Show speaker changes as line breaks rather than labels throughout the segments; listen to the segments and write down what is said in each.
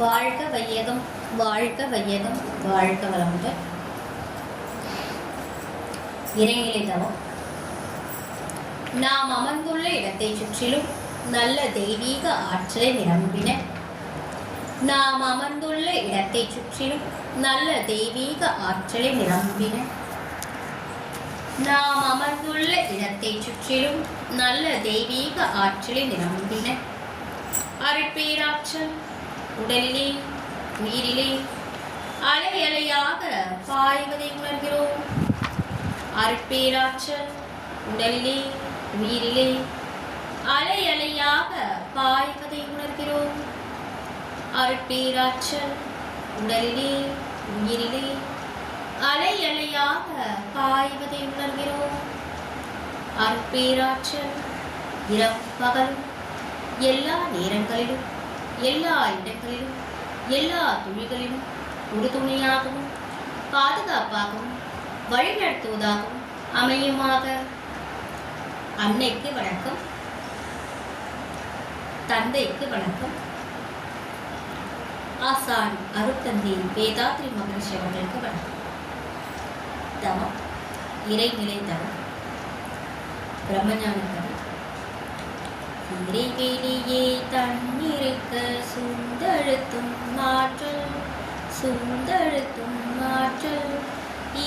வாழ்க வையகம், வாழ்க வையகம், வாழ்க வளமுடன். இறைநிலை தவம். நாம் அமர்ந்துள்ள இடத்தை சுற்றிலும் நல்ல தெய்வீக ஆற்றலை நிரம்பின. நாம் அமர்ந்துள்ள இடத்தை சுற்றிலும் நல்ல தெய்வீக ஆற்றலை நிரம்பின. நாம் அமர்ந்துள்ள இடத்தை சுற்றிலும் நல்ல தெய்வீக ஆற்றலை நிரம்பின. அருட்பேராற்றல் உடலிலே உயிரிலே அலை அலையாக பாய்வதை உணர்கிறோம். அருட்பேராற்றல் உடலிலே உயிரிலே அலை அலையாக பாய்வதை உணர்கிறோம். அருட்பேராற்றல் உடலிலே உயிரிலே அலை அலையாக பாய்வதை உணர்கிறோம். அருட்பேராற்றல் இரவு பகலும் எல்லா நேரங்களிலும் எல்லா இடங்களிலும் எல்லா துளிகளிலும் உறுதுணையாகவும் பாதுகாப்பாகவும் வழிநடத்துவதாகவும் அமையுமாக. அன்னைக்கு வணக்கம், தந்தைக்கு வணக்கம், ஆசான் அருட்தந்தை வேதாத்ரி மகரிஷி அவர்களுக்கு வணக்கம். தவம் இறைநிலை தவம். பிரம்மஞான தவம். இறைவெளியே தன்னிருக்க சூழ்ந்தழுத்தும் ஆற்றல், சூழ்ந்தழுத்தும் ஆற்றல்,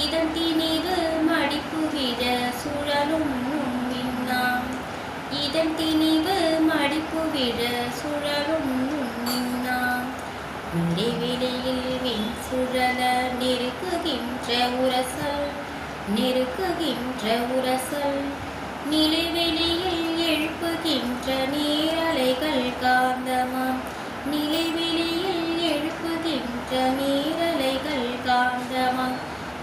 இதன் திணிவு மடிப்பு விட சுழலும் நுண்ணின்னாம், இதன் திணிவு மடிப்பு விட சுழலும் நுண்ணின்னாம். இறைவெளியில் விண் சுழல நெருக்குகின்ற உரசல், நெருக்குகின்ற உரசல், நிலைவெளியில் எழுப்புகின்ற நீரலைகள் காந்தமாம், நிலைவெளியில் எழுப்புகின்ற நீரலைகள் காந்தமாம்.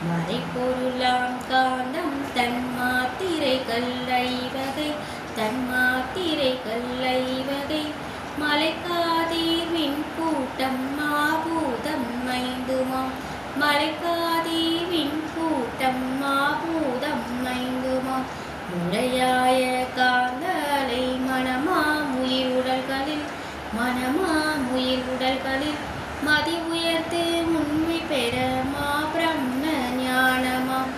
மறைப்பொருளாம் காந்தம் தன்மாத்திரைகள் ஐவகை, தன்மாத்திரைகள் ஐவகை, மலைக்காதீர் விண்கூட்டம் மாபூதம் ஐந்துமாம், மலைக்காதீர் விண்கூட்டம் மாபூதம் ஐந்துமாம். முறையாய காந்தலை மனமாம் உயிர் உடல்களில், மனமாம் உயிர் உடல்களில் மதி உயர்த்து உண்மை பெற மா பிரம்ம ஞானமாம்,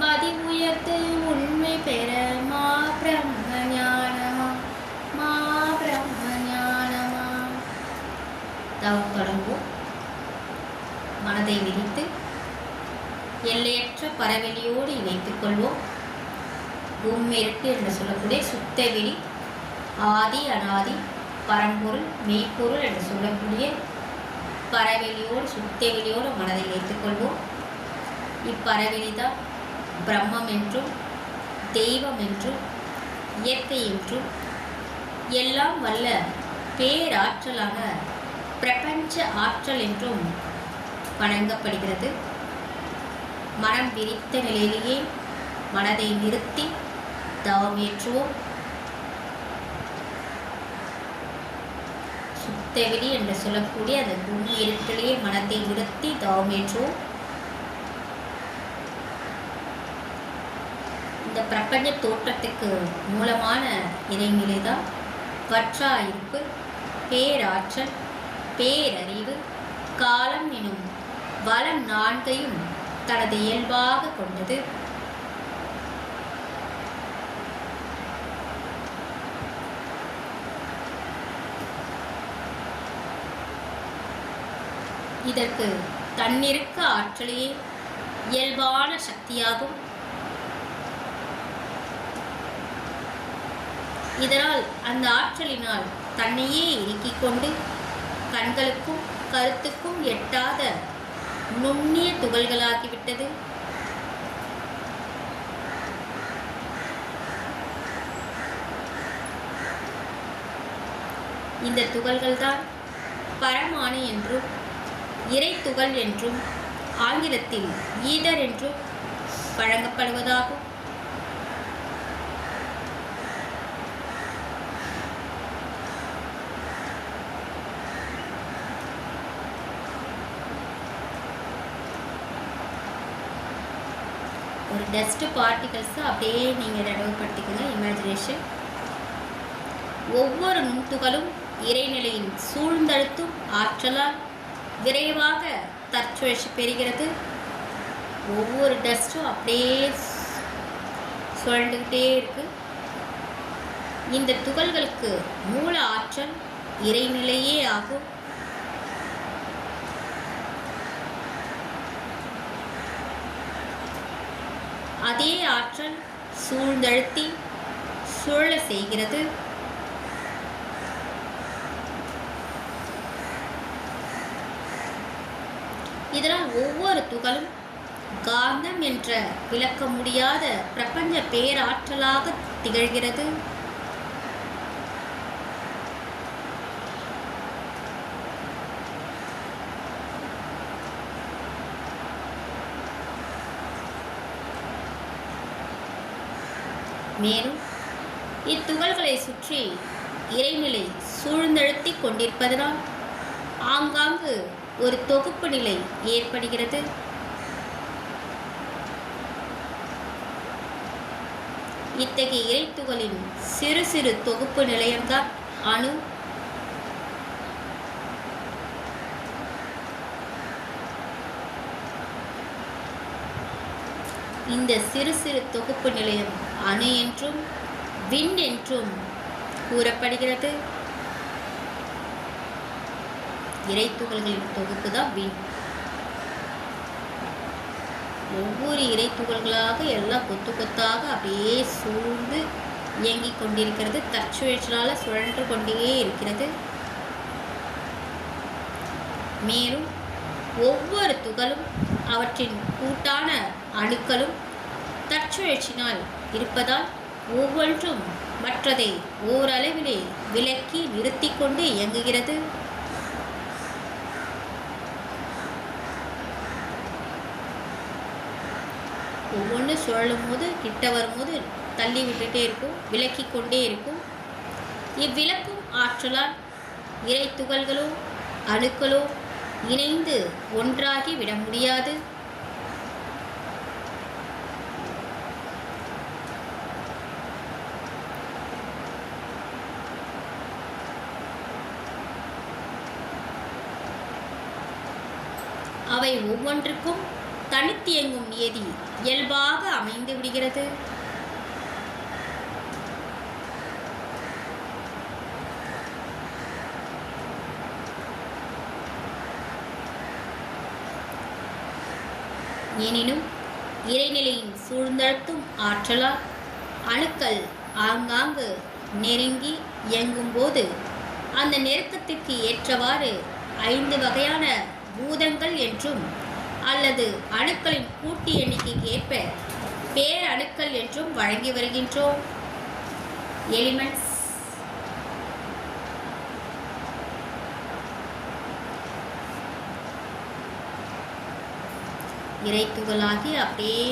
மதி உயர்த்து உண்மை பெற மா பிரம்ம ஞானமாம், மா பிரம்ம ஞானமாம். தவம் தொடங்குவோம். மனதை விரித்து எல்லையற்ற பரவெளியோடு இணைத்துக் கொள்வோம். பூமியிற்கு என்று சொல்லக்கூடிய சுத்தவெளி, ஆதி அனாதி பரம்பொருள் மெய்ப்பொருள் என்று சொல்லக்கூடிய பரவெளியோடு சுத்தவெளியோடு மனதை வைத்துக் கொள்வோம். இப்பரவெளிதான் பிரம்மம் என்றும் தெய்வம் என்றும் இயற்கை என்றும் எல்லாம் வல்ல பேராற்றலான பிரபஞ்ச ஆற்றல் என்றும் வணங்கப்படுகிறது. மனம் விரித்த நிலையிலேயே மனதை நிறுத்தி தவம் ஏற்றுவோம். சுத்தவெளி என்று சொல்லக்கூடிய அந்த பூமி இருட்டிலேயே மனத்தை நிறுத்தி தவம் ஏற்றுவோம். இந்த பிரபஞ்ச தோற்றத்துக்கு மூலமான இறைநிலைதான் வற்றாயிருப்பு, பேராற்றல், பேரறிவு, காலம் எனும் வளம் நான்கையும் தனது இயல்பாக கொண்டது. இதற்கு தன்னிருக்க ஆற்றலையே இயல்பான சக்தியாகும். இதனால் அந்த ஆற்றலினால் தன்னையே இறுக்கிக் கொண்டு கண்களுக்கும் கருத்துக்கும் எட்டாத நுண்ணிய துகள்களாகிவிட்டது. இந்த துகள்கள்தான் பரமாணு என்றும் இறை துகள் என்றும் ஆங்கிலத்தில் ஈதர் என்றும் வழங்கப்படுவதாகும். ஒரு டஸ்ட் பார்ட்டிகல்ஸை அப்படியே நீங்கள் நடைமுறைப்படுத்திக்கோங்க. இமேஜினேஷன். ஒவ்வொரு நுண்துகளும் இறைநிலையின் சூழ்ந்தழுத்தும் ஆற்றலால் விரைவாக தற்சுழற்சி பெறுகிறது. ஒவ்வொரு டஸ்ட்டும் அப்படியே சுழண்டுகிட்டே இருக்கு. இந்த துகள்களுக்கு மூல ஆற்றல் இறைநிலையே ஆகும். அதே ஆற்றல் சூழ்ந்தழுத்தி சுழல செய்கிறது. இதனால் ஒவ்வொரு துகளும் காந்தம் என்ற விளக்க முடியாத பிரபஞ்ச பேராற்றலாக திகழ்கிறது. மேலும் இத்துகள்களை சுற்றி இறைநிலை சூழ்ந்தழுத்தி கொண்டிருப்பதனால் ஆங்காங்கு ஒரு தொகுப்பு நிலை ஏற்படுகிறது. இத்தகைய இறைத்துகளின் சிறு சிறு தொகுப்பு நிலையம்தான் அணு. இந்த சிறு சிறு தொகுப்பு நிலையம் அணு என்றும் விண் என்றும் கூறப்படுகிறது. இறைத்துகள்களின் தொகுப்பு தான் விண். ஒவ்வொரு இறைத்துகள்களாக எல்லாம் கொத்து கொத்தாக அப்படியே சூழ்ந்து இயங்கிக் கொண்டிருக்கிறது. தற்சுழற்சியால் சுழன்று கொண்டே இருக்கிறது. மேலும் ஒவ்வொரு துகளும் அவற்றின் கூட்டான அணுக்களும் தற்சுழற்சினால் இருப்பதால் ஒவ்வொன்றும் மற்றதை ஓரளவிலே விலக்கி நிறுத்தி கொண்டு இயங்குகிறது. ஒவ்வொன்று சுழலும் போது கிட்ட வரும்போது தள்ளி விட்டுட்டே இருக்கும், விலக்கி கொண்டே இருக்கும். இவ்விலக்கும் ஆற்றலால் இறை துகள்களோ அணுக்களோ இணைந்து ஒன்றாகி விட முடியாது. அவை ஒவ்வொன்றுக்கும் தனித்தியங்கும் நியதி இயல்பாக அமைந்து விடுகிறது. எனினும் இறைநிலையின் சூழ்ந்தழுத்தும் ஆற்றலால் அணுக்கள் ஆங்காங்கு நெருங்கி இயங்கும் போது அந்த நெருக்கத்திற்கு ஏற்றவாறு 5 வகையான பூதங்கள் என்றும் அல்லது அணுக்களின் கூட்டு எண்ணிக்கைக்கு ஏற்ப பேரணுக்கள் என்றும் வழங்கி வருகின்றோம். எலிமெண்ட்ஸ். இறைத்துகளாகி அப்படியே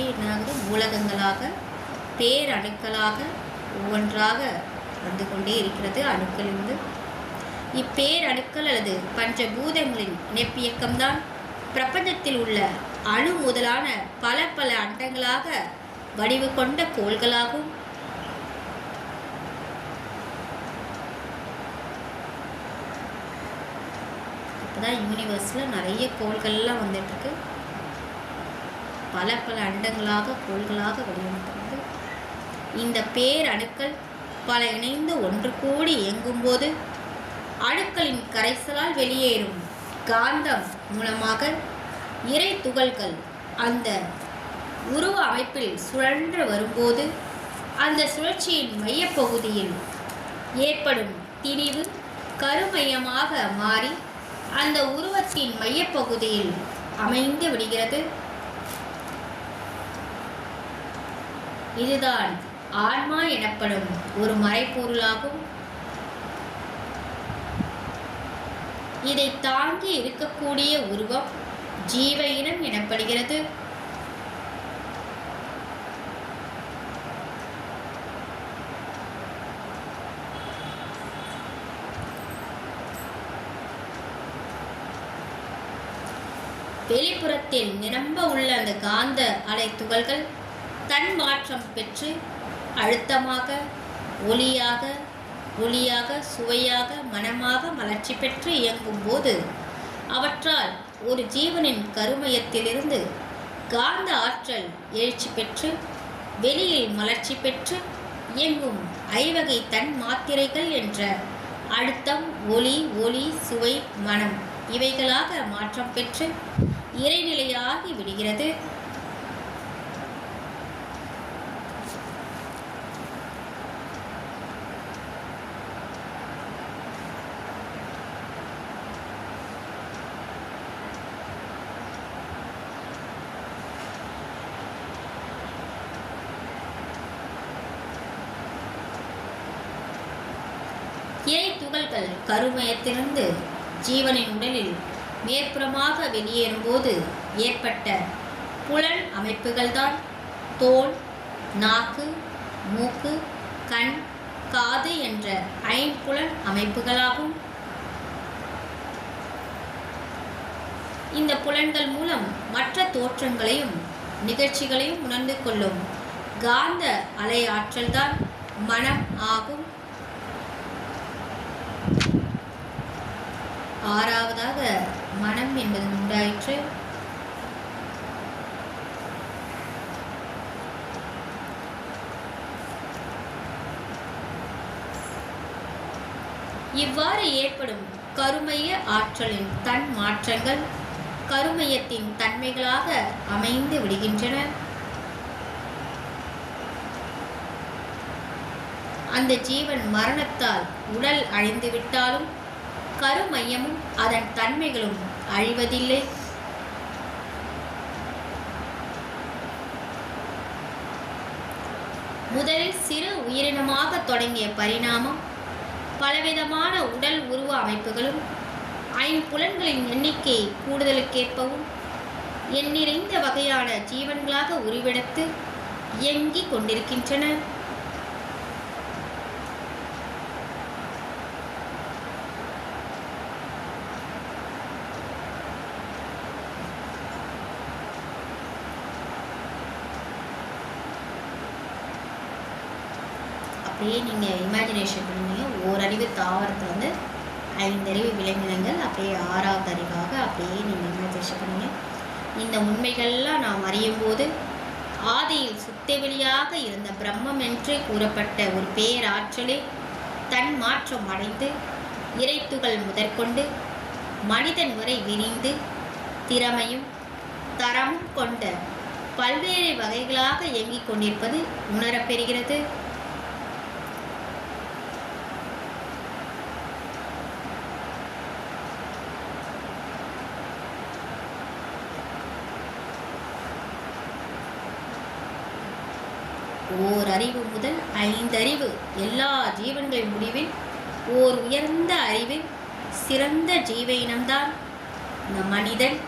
மூலகங்களாக பேரணுக்களாக ஒவ்வொன்றாக வந்து கொண்டே இருக்கிறது. அணுக்களிலிருந்து இப்பேரணுக்கள் அல்லது பஞ்சபூதங்களின் இணைப்பியக்கம்தான் பிரபஞ்சத்தில் உள்ள அணு முதலான பல பல அண்டங்களாக வடிவு கொண்ட கோள்களாகும். இப்போதான் யூனிவர்ஸில் நிறைய கோள்கள்லாம் வந்துட்டு இருக்கு. பல பல அண்டங்களாக கோள்களாக வடிவமைக்கிறது. இந்த பேரணுக்கள் பல இணைந்து ஒன்று கூடி இயங்கும்போது அணுக்களின் கரைசலால் வெளியேறும் காந்தம் மூலமாக இறை துகள்கள் அந்த உருவ அமைப்பில் சுழன்று வரும்போது அந்த சுழற்சியின் மையப்பகுதியில் ஏற்படும் திணிவு கருமையமாக மாறி அந்த உருவத்தின் மையப்பகுதியில் அமைந்து விடுகிறது. இதுதான் ஆன்மா எனப்படும் ஒரு மறைப்பொருளாகும். இதை தாங்கி இருக்கக்கூடிய உருவம் ஜீவ இனம் எனப்படுகிறது. வெளிப்புறத்தில் நிரம்ப உள்ள அந்த காந்த அலை துகள்கள் தன் மாற்றம் பெற்று அழுத்தமாக, ஒளியாக, சுவையாக, மனமாக மலர்ச்சி பெற்று இயங்கும் போது அவற்றால் ஒரு ஜீவனின் கருமையத்திலிருந்து காந்த ஆற்றல் எழுச்சி பெற்று வெளியில் மலர்ச்சி பெற்று இயங்கும் ஐவகை தன் மாத்திரைகள் என்ற அழுத்தம், ஒளி, ஒளி, சுவை, மனம் இவைகளாக மாற்றம் பெற்று இறைநிலையாகி விடுகிறது. இறை துகள்கள் கருமையத்திலிருந்து ஜீவனின் உடலில் மேற்புறமாக வெளியேறும்போது ஏற்பட்ட புலன் அமைப்புகள்தான் தோல், நாக்கு, மூக்கு, கண், காது என்ற ஐம்புலன் அமைப்புகளாகும். இந்த புலன்கள் மூலம் மற்ற தோற்றங்களையும் நிகழ்ச்சிகளையும் உணர்ந்து கொள்ளும் காந்த அலை ஆற்றல்தான் மனம் ஆகும். ஆறாவதாக மனம் என்பது உண்டாயிற்று. இவ்வாறு ஏற்படும் கருமைய ஆற்றலின் தன் மாற்றங்கள் கருமையத்தின் தன்மைகளாக அமைந்து விடுகின்றன. அந்த ஜீவன் மரணத்தால் உடல் அழிந்துவிட்டாலும் கருமையமும் அதன் தன்மைகளும் அழிவதில்லை. முதலில் சிறு உயிரினமாக தொடங்கிய பரிணாமம் பலவிதமான உடல் உருவ அமைப்புகளும் ஐம்புலன்களின் எண்ணிக்கை கூடுதலுக்கேற்பவும் எண்ணிறைந்த வகையான ஜீவன்களாக உருவெடுத்து இயங்கிக் கொண்டிருக்கின்றன. அப்படியே நீங்கள் இமேஜினேஷன் பண்ணுவீங்க. ஓரறிவு தாவரத்தில் 5 அறிவு விலங்கினங்கள், அப்படியே 6வது அறிவாக அப்படியே நீங்கள் இமேஜினேஷன் பண்ணுவீங்க. இந்த உண்மைகள்லாம் நாம் அறியும் போது ஆதியில் சுத்தவெளியாக இருந்த பிரம்மம் என்று கூறப்பட்ட ஒரு பேராற்றலே தன் மாற்றம் அடைந்து இறைத்துகள் முதற்கொண்டு மனிதன் வரை விரிந்து திறமையும் தரமும் கொண்ட பல்வேறு வகைகளாக இயங்கிக் கொண்டிருப்பது உணரப்பெறுகிறது. ஓரறிவு முதல் 5 அறிவு எல்லா ஜீவன்களின் முடிவில் ஓர் உயர்ந்த அறிவில் சிறந்த ஜீவ இனம்தான் நம் மனிதன்.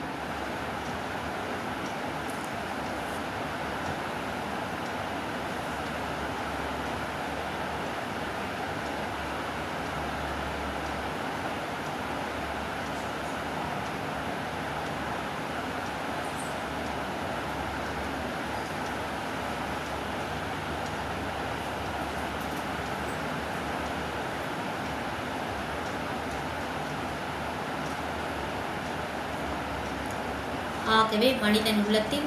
ஆகவே மனிதன் உள்ளத்தில்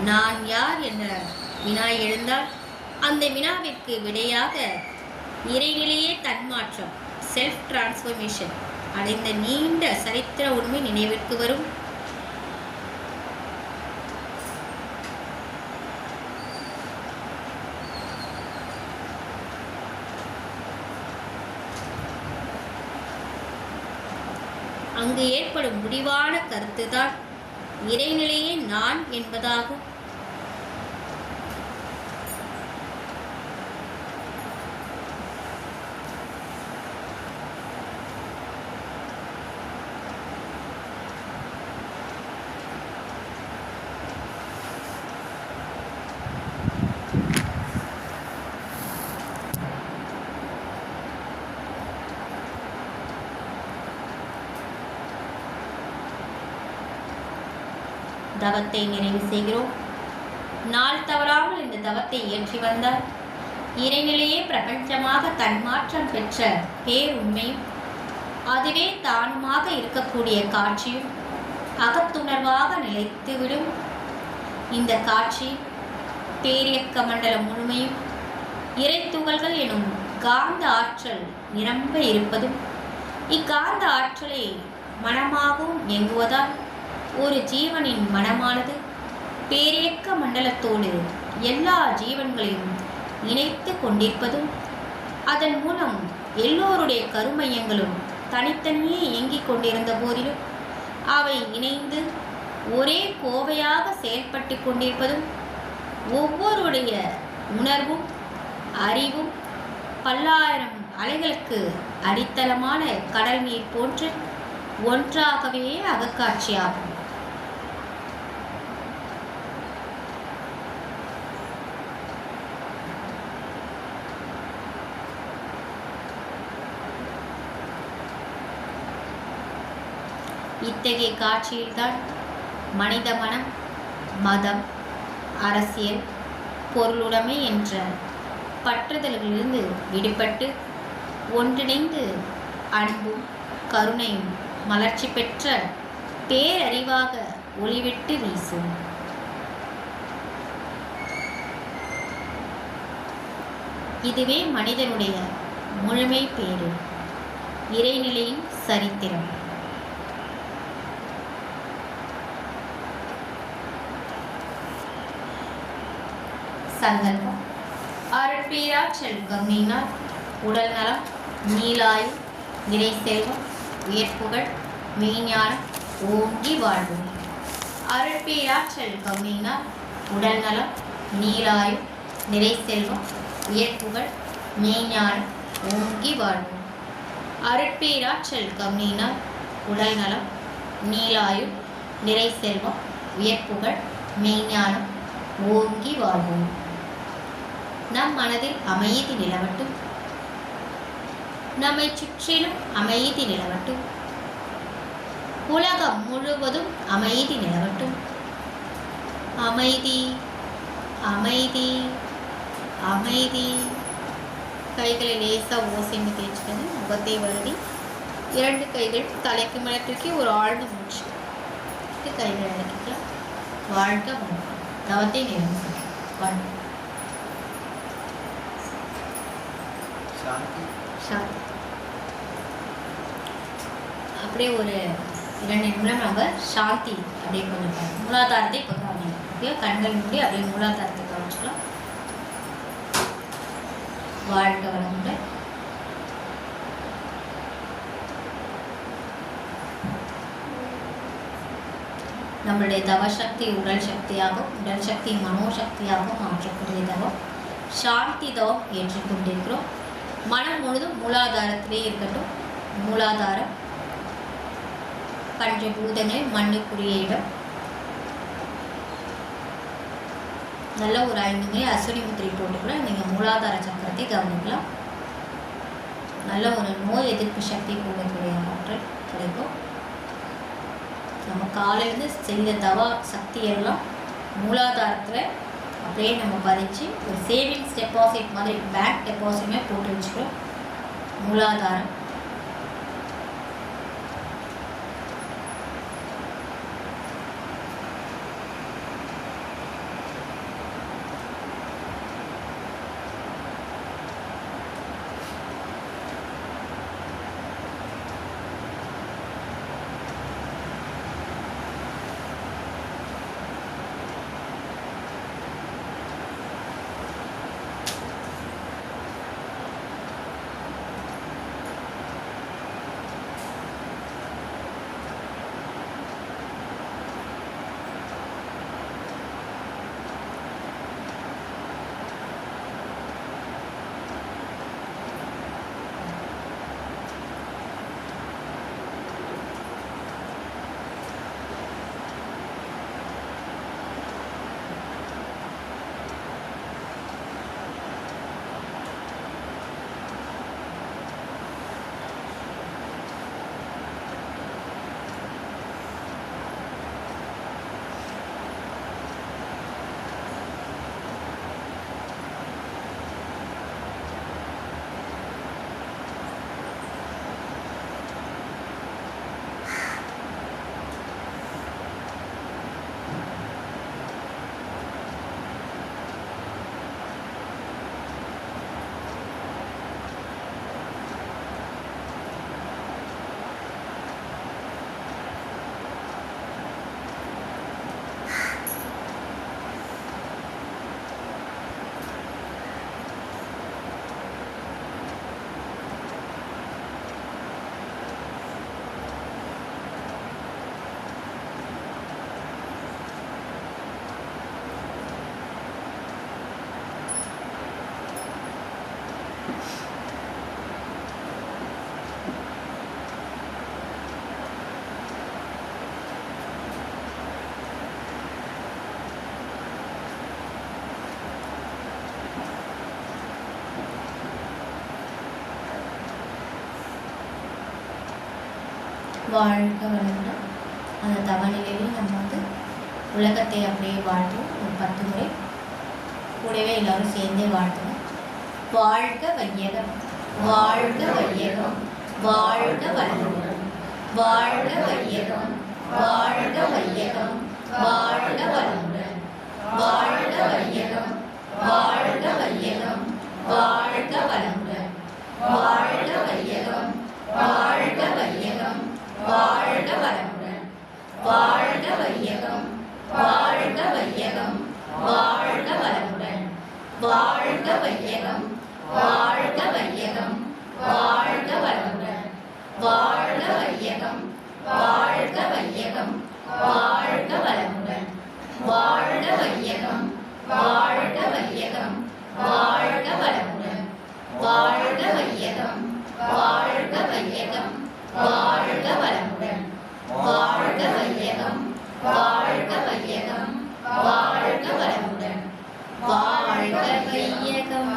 நான் யார் என்ற வினா எழுந்தால் அந்த வினாவிற்கு விடையாக இறைநிலையே தன்மாற்றம் செல்ஃப் டிரான்ஸ்ஃபர்மேஷன் அடைந்த நீண்ட சரித்திர உண்மை நினைவிற்கு வரும். அங்கு ஏற்படும் முடிவான கருத்துதான் இறைநிலையே நான் என்பதாகும். தவத்தை நிறைவு செய்கிறோம். நாள் தவறாமல் இந்த தவத்தை இயற்றி வந்தார் இறைநிலையே பிரபஞ்சமாக தன்மாற்றம் பெற்ற பேருண்மையும் அதுவே தானுமாக இருக்கக்கூடிய காட்சியும் அகத்துணர்வாக நிலைத்துவிடும். இந்த காட்சி பேரியக்க மண்டலம் முழுமையும் இறைத்துகள்கள் எனும் காந்த ஆற்றல் நிரம்ப இருப்பதும், இக்காந்த ஆற்றலை மனமாகவும் இயங்குவதால் ஒரு ஜீவனின் மனமானது பேரியக்க மண்டலத்தோடு எல்லா ஜீவன்களையும் இணைத்து கொண்டிருப்பதும், அதன் மூலம் எல்லோருடைய கருமையங்களும் தனித்தனியே இயங்கிக் கொண்டிருந்த போதிலும் அவை இணைந்து ஒரே கோவையாக செயல்பட்டு கொண்டிருப்பதும், ஒவ்வொருடைய உணர்வும் அறிவும் பல்லாயிரம் அலைகளுக்கு அடித்தளமான கடல் நீர் போன்று ஒன்றாகவே அகக்காட்சியாகும். இத்தகைய காட்சியில்தான் மனித மனம் மதம், அரசியல், பொருளுடைமை என்ற பற்றுதல்களிலிருந்து விடுபட்டு ஒன்றிணைந்து அன்பும் கருணையும் மலர்ச்சி பெற்ற பேரறிவாக ஒளிவிட்டு வீசும். இதுவே மனிதனுடைய முழுமை பேரு, இறைநிலையின் சரித்திரம். சங்கல்பம். அருட்பேராற்றல் கருணையினால் உடல் நலம், நீலாயு, நிறை செல்வம், உயர்ப்புகழ், மெய்ஞானம் ஓங்கி வாழ்வோம். அருட்பேராற்றல் கருணையினால் உடல் நலம், நீலாயு, நிறை செல்வம், உயர்ப்புகழ், மெய்ஞானம் ஓங்கி வாழ்வோம். அருட்பேராற்றல் கருணையினால் உடல் நலம், நீலாயு, நிறை செல்வம், உயர்ப்புகழ், மெய்ஞானம் ஓங்கி வாழ்வோம். நம் மனதில் அமைதி நிலவட்டும். நம்மை சுற்றிலும் அமைதி நிலவட்டும். உலகம் முழுவதும் அமைதி நிலவட்டும். அமைதி, அமைதி, அமைதி. கைகளை லேசாக ஓசைன்னு தேய்ச்சிக்கணும். முகத்தை வருடி 2 கைகள் தலைக்கு மேலே தூக்கி ஒரு ஆழ்ந்த மூச்சு கைகளை அடக்கிக்கலாம். வாழ்க வணக்கம். தவத்தை நிறைவு வாழ்க. அப்படியே ஒரு 2 நிமிடம் நம்ம சாந்தி அப்படியே கொஞ்சம் மூலாதாரத்தை இப்போ கவனிங்க. கண்கள் மூடி அப்படியே மூலாதாரத்தை கவனிச்சுக்கலாம். வாழ்க வளமுடன். நம்மளுடைய தவசக்தி உடல் சக்தியாகவும், உடல் சக்தி மனோசக்தியாகவும் மாற்றக்கூடிய தவம் சாந்தி தவம் ஏற்றுக்கொண்டிருக்கிறோம். மனம் முழுதும் மூலாதாரத்திலே இருக்கட்டும். மூலாதாரம் பஞ்சபூதங்கள் மண்ணுக்குரிய இடம். நல்ல ஒரு 5 முறை அஸ்வினி முத்திரை போட்டு கூட நீங்கள் மூலாதார சக்கரத்தை கவனிக்கலாம். நல்ல ஒரு நோய் எதிர்ப்பு சக்தி கூடக்கூடிய ஆற்றல் கிடைக்கும். நம்ம காலையிலேருந்து செய்த தவா சக்தியெல்லாம் மூலாதாரத்தில் அப்படியே நம்ம பதிச்சு ஒரு சேவிங்ஸ் டெபாசிட் மாதிரி பேங்க் டெபாசிட்டுமே போட்டு வச்சுக்கிறோம். மூலாதாரம் வாழ்க வளமுடன். அந்த தவநிலையில் நம்ம வந்து உலகத்தை அப்படியே வாழ்த்துவோம். ஒரு 10 முறை கூடவே எல்லாரும் சேர்ந்தே வாழ்த்துவோம். வாழ்க வையகம், வாழ்க வையகம், வாழ்க வளமுடன். வாழ்க வையகம், வாழ்க வையகம், வாழ்க வளமுடன். வாழ்க வையகம், வாழ்க வையகம், வாழ்க வளமுடன். வாழ்க வையகம், வாழ்க வையகம், வாழ்க வளமுடன். வாழ்க வையகம், வாழ்க வையகம், வாழ்க வளமுடன். வாழ்க வையகம், வாழ்க வையகம், வாழ்க வளமுடன். வாழ்க வையகம், வாழ்க வையகம், வாழ்க வளமுடன். வாழ்க வையகம், வாழ்க வையகம், வாழ்க வளமுடன். வாழ்க வையகம், வாழ்க வையகம், வாழ்க வளமுடன். வாழ்க வையகம், வாழ்க வையகம், வாழ்க வளமுடன். வாழ்க வையகம்,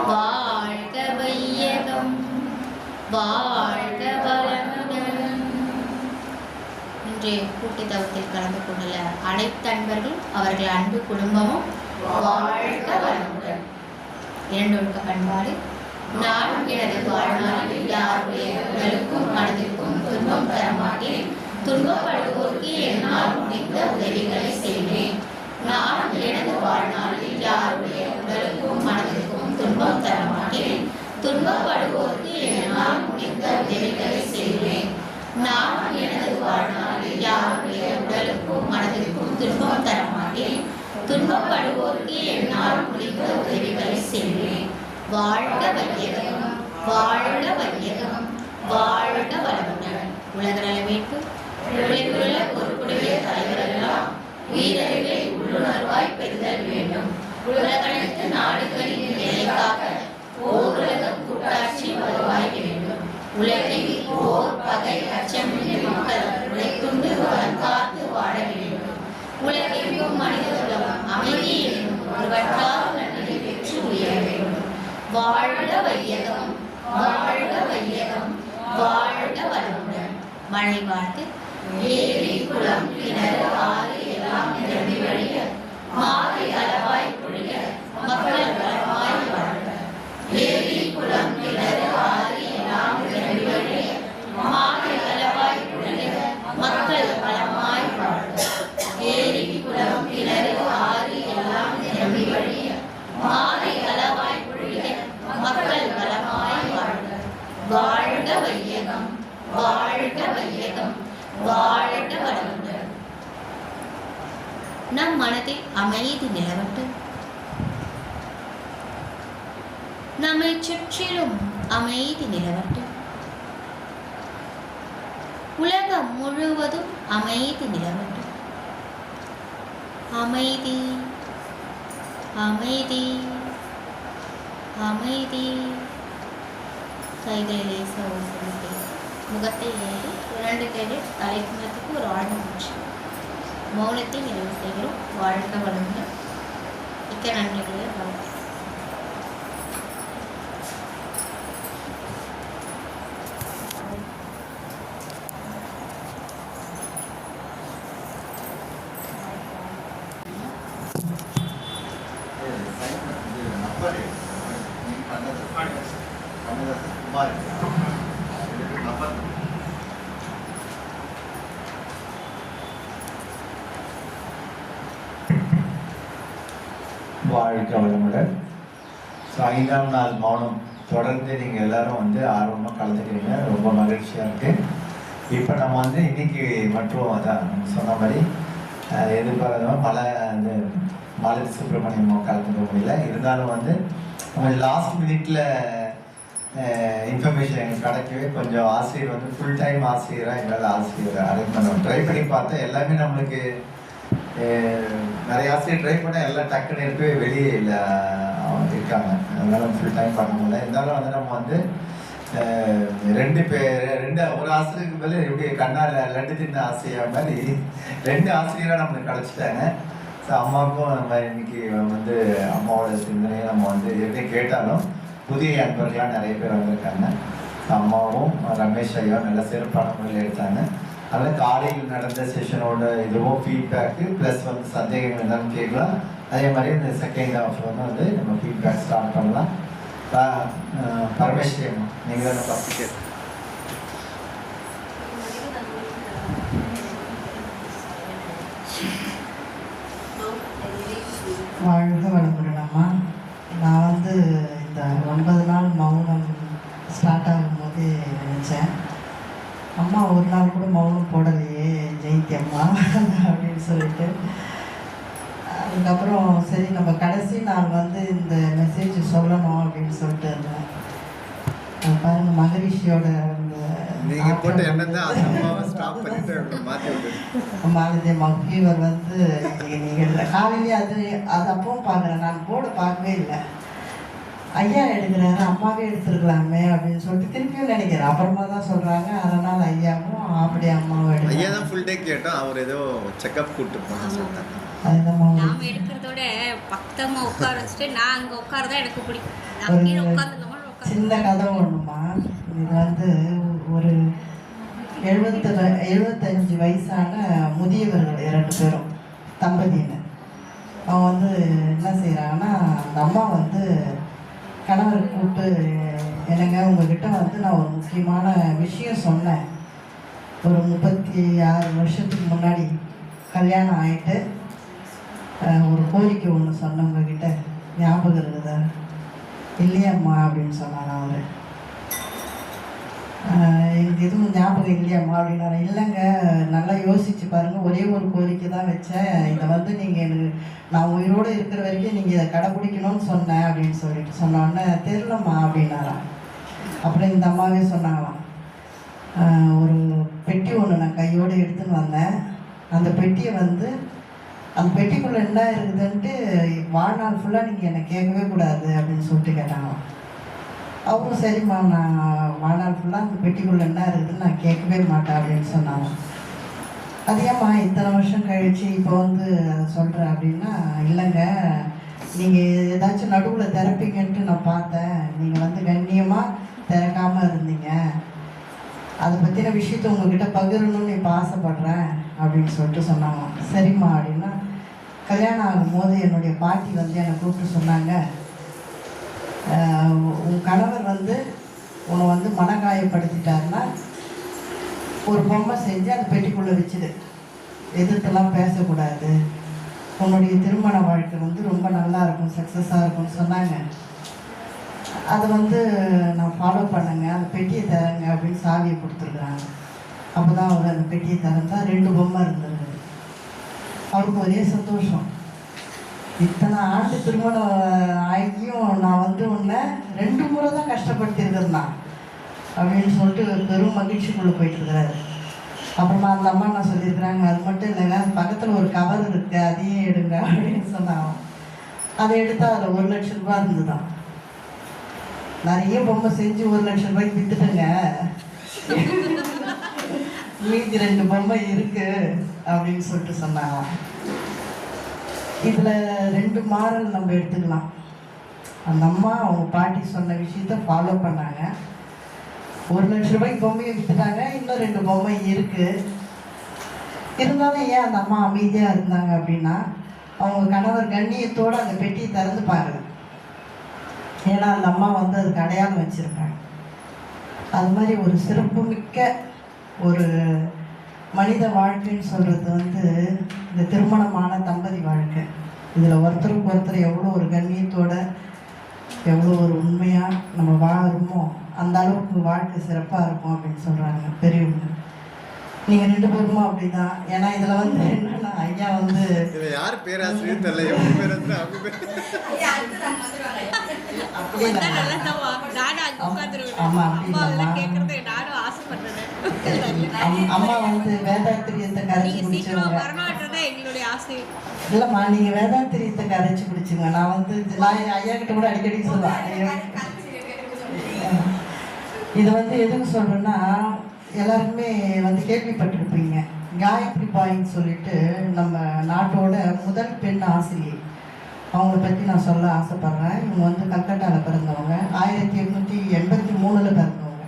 வாழ்க வையகம், வாழ்க வளமுடன். இன்றைய கூட்டு தவத்தில் கலந்து கொண்டுள்ள அனைத்து அன்பர்களும் அவர்கள் அன்பு குடும்பமும் வாழ்க வளமுடன். இரண்டொழுக்க பண்பாடு. நான் எனது வாழ்நாளில் யாருடைய உடலுக்கும் மனதிற்கும் துன்பம் தரமாட்டேன். துன்பப்படுவோருக்கு என்னால் முடிந்த உதவிகளை செய்வேன். நான் எனது வாழ்நாளில் யாருடைய உடலுக்கும் மனதிற்கும் துன்பம் தரமாட்டேன். துன்பப்படுவோருக்கு என்னால் முடிந்த உதவிகளை செய்வேன். நான் எனது வாழ்நாளில் யாருடைய உடலுக்கும் மனதிற்கும் துன்பம் தரமாட்டேன். துன்பப்படுவோருக்கு என்னால் முடிந்த உதவிகளை செய்வேன். வாழ்க வையகம், வாழ்க வையகம், வாழ்க வளமுடன். உலகள மீட்பு உலகுள்ள பொறுப்புடைய தலைவரெல்லாம் உயிரறிவை உள்ளுணர்வாய் பெறுதல் வேண்டும். உலகனைத்து நாடுகளின் நிலைக்காக ஓருலக கூட்டாட்சி வருவாய் வேண்டும். உலகில் போர் பகை அச்சமின்றி மக்கள் உழைத்துண்டு வளம் காத்து வாழ வேண்டும். உலகெங்கும் மனித உலகம் அமைதி என்னும் ஒருவற்றால் நன்மை பெற்று உயர வேண்டும். வாழ்க வையகம், வாழ்க வையகம், வாழ்க வளமுடன். மழை வாழ்த்து. ஏரி குளம் கிணறு ஆறு எல்லாம் நிரம்பி வழிய மாறி அளவாய் பொழிய மக்கள் வளமாய் வாழ்க. ஏரி குளம் கிணறு ஆறு எல்லாம் நிரம்பி வழிய மாறி அளவாய் பொழிய மக்கள் வளமாய் வாழ்க. ஏரி குளம் கிணறு ஆறு எல்லாம் நிரம்பி வழிய மாறி அளவாய் பொழிய மக்கள் வளமாய் வாழ்க. வாழ்க வையகம், வாழ்க வையகம், வாழ்க வளமுடன். நம் மனதில் அமைதி நிலவட்டும். நம்மை சுற்றிலும் அமைதி நிலவட்டும். உலகம் முழுவதும் அமைதி நிலவட்டும். அமைதி, அமைதி, அமைதி. கைகளை லேச ஓசை. முகத்தை ஏறி 2 கைகள் தலைக்குமத்துக்கு ஒரு ஆழ்ந்த மூச்சு. மௌனத்தை நிறைவு செய்கிறோம். வாழ்க வளமுடன். மிக்க நன்றிகளை வாழ்க்கை.
வாழ்க வளமுடன். ஸோ 5ஆம் நாள் மௌனம் தொடர்ந்து நீங்கள் எல்லாரும் வந்து ஆர்வமாக கலந்துக்கிறீங்க. ரொம்ப மகிழ்ச்சியாக இருக்குது. இப்போ நம்ம வந்து இன்னைக்கு மற்றும் அதான் சொன்ன மாதிரி எதிர்பாராத பல இந்த மாலதி சுப்பிரமணியம் கலந்துக்க முடியல. இருந்தாலும் வந்து நம்ம லாஸ்ட் மினிட்ல இன்ஃபர்மேஷன் எங்களுக்கு கிடைக்கவே கொஞ்சம் ஆசிரியர் வந்து ஃபுல் டைம் ஆசிரியராக எங்களால் ஆசிரியர் அரேஞ்ச் பண்ண ட்ரை பண்ணி பார்த்தா எல்லாமே நம்மளுக்கு நிறைய ஆசிரியர் ட்ரை பண்ண எல்லாம் டக்குன்னு இருக்கவே வெளியே இல்லை இருக்காங்க. அதனால ஃபுல் டைம் பண்ண முடியல. இருந்தாலும் வந்து நம்ம வந்து 2 பேர் ஒரு ஆசிரியருக்கு மேலே எப்படி கண்ணால் லட்டு தின்ன ஆசிரியர் மாதிரி 2 ஆசிரியராக நம்மளுக்கு கிடச்சிட்டாங்க. ஸோ அம்மாவுக்கும் நம்ம இன்னைக்கு வந்து அம்மாவோட சிந்தனையை நம்ம வந்து எதுவும் கேட்டாலும் புதிய அன்பர்களாக நிறைய பேர் வந்திருக்காங்க. அம்மாவும் ரமேஷ் ஐயாவும் நல்ல சிறப்பான முறையில் எடுத்தாங்க. அதில் காலையில் நடந்த செஷனோட இதுவும் ஃபீட்பேக்கு ப்ளஸ் வந்து சந்தேகம் என்னன்னு கேட்கலாம். அதே மாதிரி இந்த செகண்ட் ஹாஃப் வந்து நம்ம ஃபீட்பேக் ஸ்டார்ட் பண்ணலாம். பரமேஸ்வரி அம்மா நீங்கள் தான் ஃபஸ்ட்டு கேட்க.
வாழ்க வளமுடனம்மா. நான் வந்து இந்த 9 நாள் மௌனம் ஸ்டார்ட் ஆகும்போது நினச்சேன், அம்மா ஒரு நாள் கூட மௌனம் போடலையே ஜெயந்தி அம்மா அப்படின்னு சொல்லிட்டு, அதுக்கப்புறம் சரி நம்ம கடைசி நாள் வந்து இந்த மெசேஜ் சொல்லணும் அப்படின்னு சொல்லிட்டு இருந்தேன். பாருங்க மகரிஷியோட மாலதேமா ஃபீவர் வந்து நீங்கள் காலையிலே அது அப்பவும் பார்க்குறேன், நான் போர்டு பார்க்கவே இல்லை. ஐயா எடுக்கிறாரு, அம்மாவே எடுத்துருக்கலாமே அப்படின்னு சொல்லிட்டு திருப்பியும் நினைக்கிறேன். அப்புறமா தான் சொல்கிறாங்க அதனால் ஐயாவும் அப்படியே அம்மாவும் எடுக்கிறேன்.
ஃபுல் டே கேட்டோம், அவர் ஏதோ செக்அப் கூப்பிட்டு போனாங்க.
அதுதான்
நாம எடுக்கிறதோட பக்கமாக உட்கார வச்சுட்டு நான் அங்கே உட்காரதான் எனக்கு பிடிக்கும்.
சின்ன கதை ஒன்றுமா. இது வந்து ஒரு 75 வயசான முதியவர்கள் 2 பேரும் தம்பதியினர். அவங்க வந்து என்ன செய்கிறாங்கன்னா, அந்த அம்மா வந்து கணவரை கூப்பிட்டு, என்னங்க உங்ககிட்ட வந்து நான் ஒரு முக்கியமான விஷயம் சொன்னேன். ஒரு 36 வருஷத்துக்கு முன்னாடி கல்யாணம் ஆகிட்டு ஒரு கோரிக்கை ஒன்று சொன்னேன் உங்ககிட்ட, ஞாபகம் இருக்குதா? இல்லையாம்மா அப்படின்னு சொன்னார் அவர். எனக்கு எதுவும் ஞாபகம் இல்லையாம்மா அப்படின்னாரு. இல்லைங்க, நல்லா யோசிச்சு பாருங்கள், ஒரே ஒரு கோரிக்கை தான் வச்சேன், இதை வந்து நீங்கள் எனக்கு நான் உயிரோடு இருக்கிற வரைக்கும் நீங்கள் இதை கடைப்பிடிக்கணும்னு சொன்னேன் அப்படின்னு சொல்லிட்டு சொன்னோடனே தெரிலம்மா அப்படின்னாராம். அப்புறம் இந்த அம்மாவே சொன்னாங்களாம், ஒரு பெட்டி ஒன்று நான் கையோடு எடுத்துன்னு வந்தேன், அந்த பெட்டியை வந்து அந்த பெட்டிக்குள்ளே என்ன இருக்குதுன்ட்டு வாழ்நாள் ஃபுல்லாக நீங்கள் என்னை கேட்கவே கூடாது அப்படின்னு சொல்லிட்டு கேட்டாங்களாம். அவரும் சரிம்மா, நான் வாழ்நாள் ஃபுல்லாக அந்த பெட்டிக்குள்ளே என்ன இருக்குதுன்னு நான் கேட்கவே மாட்டேன் அப்படின்னு சொன்னாங்க. அதேம்மா இத்தனை வருஷம் கழித்து இப்போ வந்து அதை சொல்கிறேன் அப்படின்னா, இல்லைங்க நீங்கள் ஏதாச்சும் நடுவில் திறப்பீங்கன்ட்டு நான் பார்த்தேன், நீங்கள் வந்து கண்ணியமாக திறக்காமல் இருந்தீங்க, அதை பற்றின விஷயத்த உங்ககிட்ட பகிரணும்னு இப்போ ஆசைப்பட்றேன் அப்படின்னு சொல்லிட்டு சொன்னாங்க. சரிம்மா அப்படின்னா, கல்யாணம் ஆகும்போது என்னுடைய பாட்டி வந்து என்னை கூப்பிட்டு சொன்னாங்க, உன் கணவர் வந்து உன்னை வந்து மனகாயப்படுத்திட்டாருன்னா ஒரு பொம்மை செஞ்சு அந்த பெட்டிக்குள்ளே வச்சுது, எதிர்த்தெல்லாம் பேசக்கூடாது, உன்னுடைய திருமண வாழ்க்கை வந்து ரொம்ப நல்லா இருக்கும், சக்ஸஸாக இருக்கும்னு சொன்னாங்க. அதை வந்து நான் ஃபாலோ பண்ணேங்க, அந்த பெட்டியை தரேங்க அப்படின்னு சாவியை கொடுத்துருக்குறாங்க. அப்போ தான் அவர் அந்த பெட்டியை திறந்தா 2 பொம்மை இருந்தது. அவருக்கு ஒரே சந்தோஷம், இத்தனை ஆண்டு திருமணம் ஆகியும் நான் வந்து உன்னை 2 முறை தான் கஷ்டப்படுத்தியிருக்கிறேன் அப்படின்னு சொல்லிட்டு பெரும் மகிழ்ச்சிக்குள்ளே போயிட்டுருக்கிறாரு. அப்புறமா அந்த அம்மா நான் சொல்லியிருக்கிறாங்க, அது மட்டும் இல்லைங்க, அது பக்கத்தில் ஒரு கவர் இருக்குது, அதையும் எடுங்க அப்படின்னு சொன்னாங்க. அதை எடுத்தால் அதில் 1 லட்சம் ரூபாய் இருந்துதான். நிறைய பொம்மை செஞ்சு 1 லட்சம் ரூபாய்க்கு விற்றுட்டுங்க, மீதி 2 பொம்மை இருக்கு அப்படின்னு சொல்லிட்டு சொன்னாங்க. இதில் 2 மாடல் நம்ம எடுத்துக்கலாம். அந்த அம்மா அவங்க பாட்டி சொன்ன விஷயத்த ஃபாலோ பண்ணாங்க, 1 லட்சம் ரூபாய்க்கு பொம்மையை விற்றுட்டாங்க, இன்னும் 2 பொம்மை இருக்கு. இருந்தாலும் ஏன் அந்த அம்மா அமைதியாக இருந்தாங்க அப்படின்னா, அவங்க கணவர் கண்ணியத்தோடு அந்த பெட்டியை திறந்து பாருங்க. ஏன்னா அந்த அம்மா வந்து அதுக்கு அடையாளம் வச்சுருக்காங்க. அது மாதிரி ஒரு சிறப்புமிக்க ஒரு மனித வாழ்க்கைன்னு சொல்கிறது வந்து இந்த திருமணமான தம்பதி வாழ்க்கை. இதில் ஒருத்தருக்கு ஒருத்தர் எவ்வளோ ஒரு கண்ணியத்தோடு எவ்வளோ ஒரு உண்மையாக நம்ம வாழறோமோ அந்த அளவுக்கு வாழ்க்கை சிறப்பாக இருக்கும் அப்படின்னு சொல்கிறாங்க பெரியவங்க. நீங்கள் 2 பேருமா அப்படி தான். ஏன்னா இதில் வந்து என்னன்னா, ஐயா வந்து
யார் பேராசிரியர் தெரியல, எப்படி பேராசிரியர் அவங்க
அம்மா வந்து வேதாத்திரியத்தை கரைச்சி குடிச்சவங்க. இல்லைம்மா, நீங்கள் வேதாத்திரியத்தை கரைச்சி குடிச்சுங்க. நான் வந்து ஐயா கிட்ட கூட அடிக்கடி சொல்லுவேன். இது வந்து எதுக்கு சொல்கிறேன்னா, எல்லாருக்குமே வந்து கேள்விப்பட்டிருப்பீங்க, காயத்ரி பாயின்னு சொல்லிட்டு நம்ம நாட்டோட முதல் பெண் ஆசிரியை. அவங்கள பற்றி நான் சொல்ல ஆசைப்பட்றேன். இவங்க வந்து கல்கட்டாவில் பிறந்தவங்க, 1883 பிறந்தவங்க.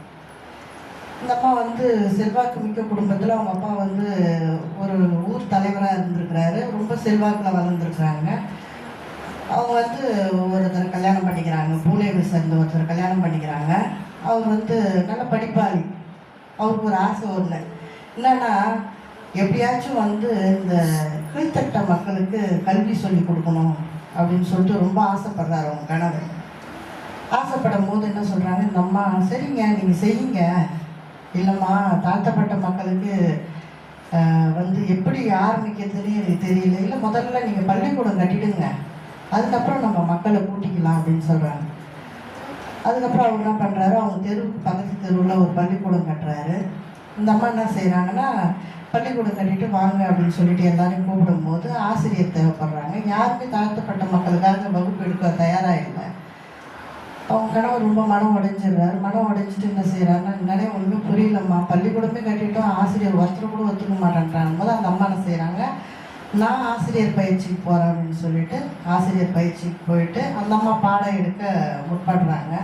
இந்த அம்மா வந்து செல்வாக்கு மிக்க குடும்பத்தில் அவங்க அப்பா வந்து ஒரு ஊர் தலைவராக இருந்திருக்கிறாரு. ரொம்ப செல்வாக்கில் வளர்ந்துருக்குறாங்க. அவங்க வந்து ஒருத்தர் கல்யாணம் பண்ணிக்கிறாங்க. பூனேவை சேர்ந்து ஒருத்தர் கல்யாணம் பண்ணிக்கிறாங்க. அவர் வந்து நல்ல படிப்பாளி. அவருக்கு ஒரு ஆசை ஒன்று என்னன்னா, எப்படியாச்சும் வந்து இந்த கீழ்த்தட்ட மக்களுக்கு கல்வி சொல்லி கொடுக்கணும் அப்படின்னு சொல்லிட்டு ரொம்ப ஆசைப்படுறாரு அவங்க கணவர். ஆசைப்படும் போது என்ன சொல்கிறாங்க, இந்த அம்மா சரிங்க நீங்கள் செய்யுங்க, இல்லைம்மா தாழ்த்தப்பட்ட மக்களுக்கு வந்து எப்படி ஆரம்பிக்கிறதுன்னு எனக்கு தெரியல, இல்லை முதல்ல நீங்கள் பள்ளிக்கூடம் கட்டிடுங்க, அதுக்கப்புறம் நம்ம மக்களை கூட்டிக்கலாம் அப்படின்னு சொல்கிறாங்க. அதுக்கப்புறம் அவர் என்ன பண்ணுறாரு, அவங்க தெருவுக்கு பக்கத்து தெருவில் ஒரு பள்ளிக்கூடம் கட்டுறாரு. இந்த அம்மா என்ன செய்கிறாங்கன்னா, பள்ளிக்கூடம் கட்டிட்டு வாங்க அப்படின்னு சொல்லிட்டு எல்லாரையும் கூப்பிடும்போது ஆசிரியர் தேவைப்படுறாங்க. யாருமே தாழ்த்தப்பட்ட மக்களுக்காக வகுப்பு எடுக்க தயாராக இல்லை. அவங்க கணவர் ரொம்ப மனம் உடைஞ்சிடுறாரு. மனம் உடைஞ்சிட்டு என்ன செய்கிறாருன்னா, என்னாலே ஒன்றுமே புரியலம்மா, பள்ளிக்கூடமே கட்டிட்டோம், ஆசிரியர் ஒருத்தர் கூட ஒத்துக்க மாட்டேன்றாங்க போது அந்த அம்மா என்ன செய்கிறாங்க, நான் ஆசிரியர் பயிற்சிக்கு போகிறேன் அப்படின்னு சொல்லிட்டு ஆசிரியர் பயிற்சிக்கு போயிட்டு அந்த அம்மா பாடம் எடுக்க முற்படுறாங்க.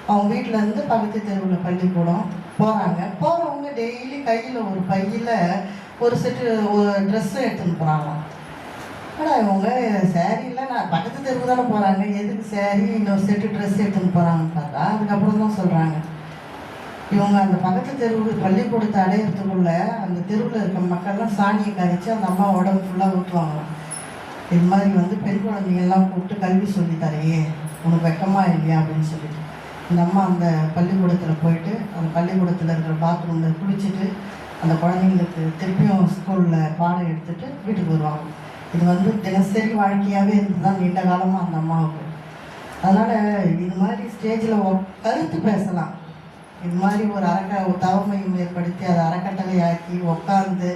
அவங்க வீட்டிலேருந்து பக்கத்து தெருவில் பள்ளிக்கூடம் போகிறாங்க. போகிறவங்க டெய்லி கையில் ஒரு பையில் ஒரு செட்டு ட்ரெஸ்ஸும் எடுத்துன்னு போகிறாங்களாம். ஆனால் இவங்க சேரீயில் நான் பக்கத்து தெருவு தானே போகிறாங்க, எதுக்கு சேரீ இன்னொரு செட்டு ட்ரெஸ் எடுத்துன்னு போகிறாங்கன்னு பார்த்தா அதுக்கப்புறம் தான் சொல்கிறாங்க, இவங்க அந்த பக்கத்து தெருவுக்கு பள்ளிக்கூடத்தை அடையிறதுக்குள்ள அந்த தெருவில் இருக்க மக்கள்லாம் சாணியை கரைச்சி அந்த அம்மா உடம்பு ஃபுல்லாக ஊற்றுவாங்களாம். இது மாதிரி வந்து பெண் குழந்தைங்கள்லாம் கூப்பிட்டு கல்வி சொல்லி தரையே, உனக்கு வெக்கமாக இல்லையா அப்படின்னு சொல்லிட்டு இந்த அம்மா அந்த பள்ளிக்கூடத்தில் போயிட்டு அந்த பள்ளிக்கூடத்தில் இருக்கிற பாத்ரூமில் குளிச்சுட்டு அந்த குழந்தைங்களுக்கு திருப்பியும் ஸ்கூலில் பாடம் எடுத்துகிட்டு வீட்டுக்கு வருவாங்க. இது வந்து தினசரி வாழ்க்கையாகவே இருந்து தான் நீண்ட காலமாக அந்த அம்மாவுக்கு. அதனால் இது மாதிரி ஸ்டேஜில் கருத்து பேசலாம். இது மாதிரி ஒரு தவமையும் ஏற்படுத்தி அதை அறக்கட்டளையாக்கி உட்காந்து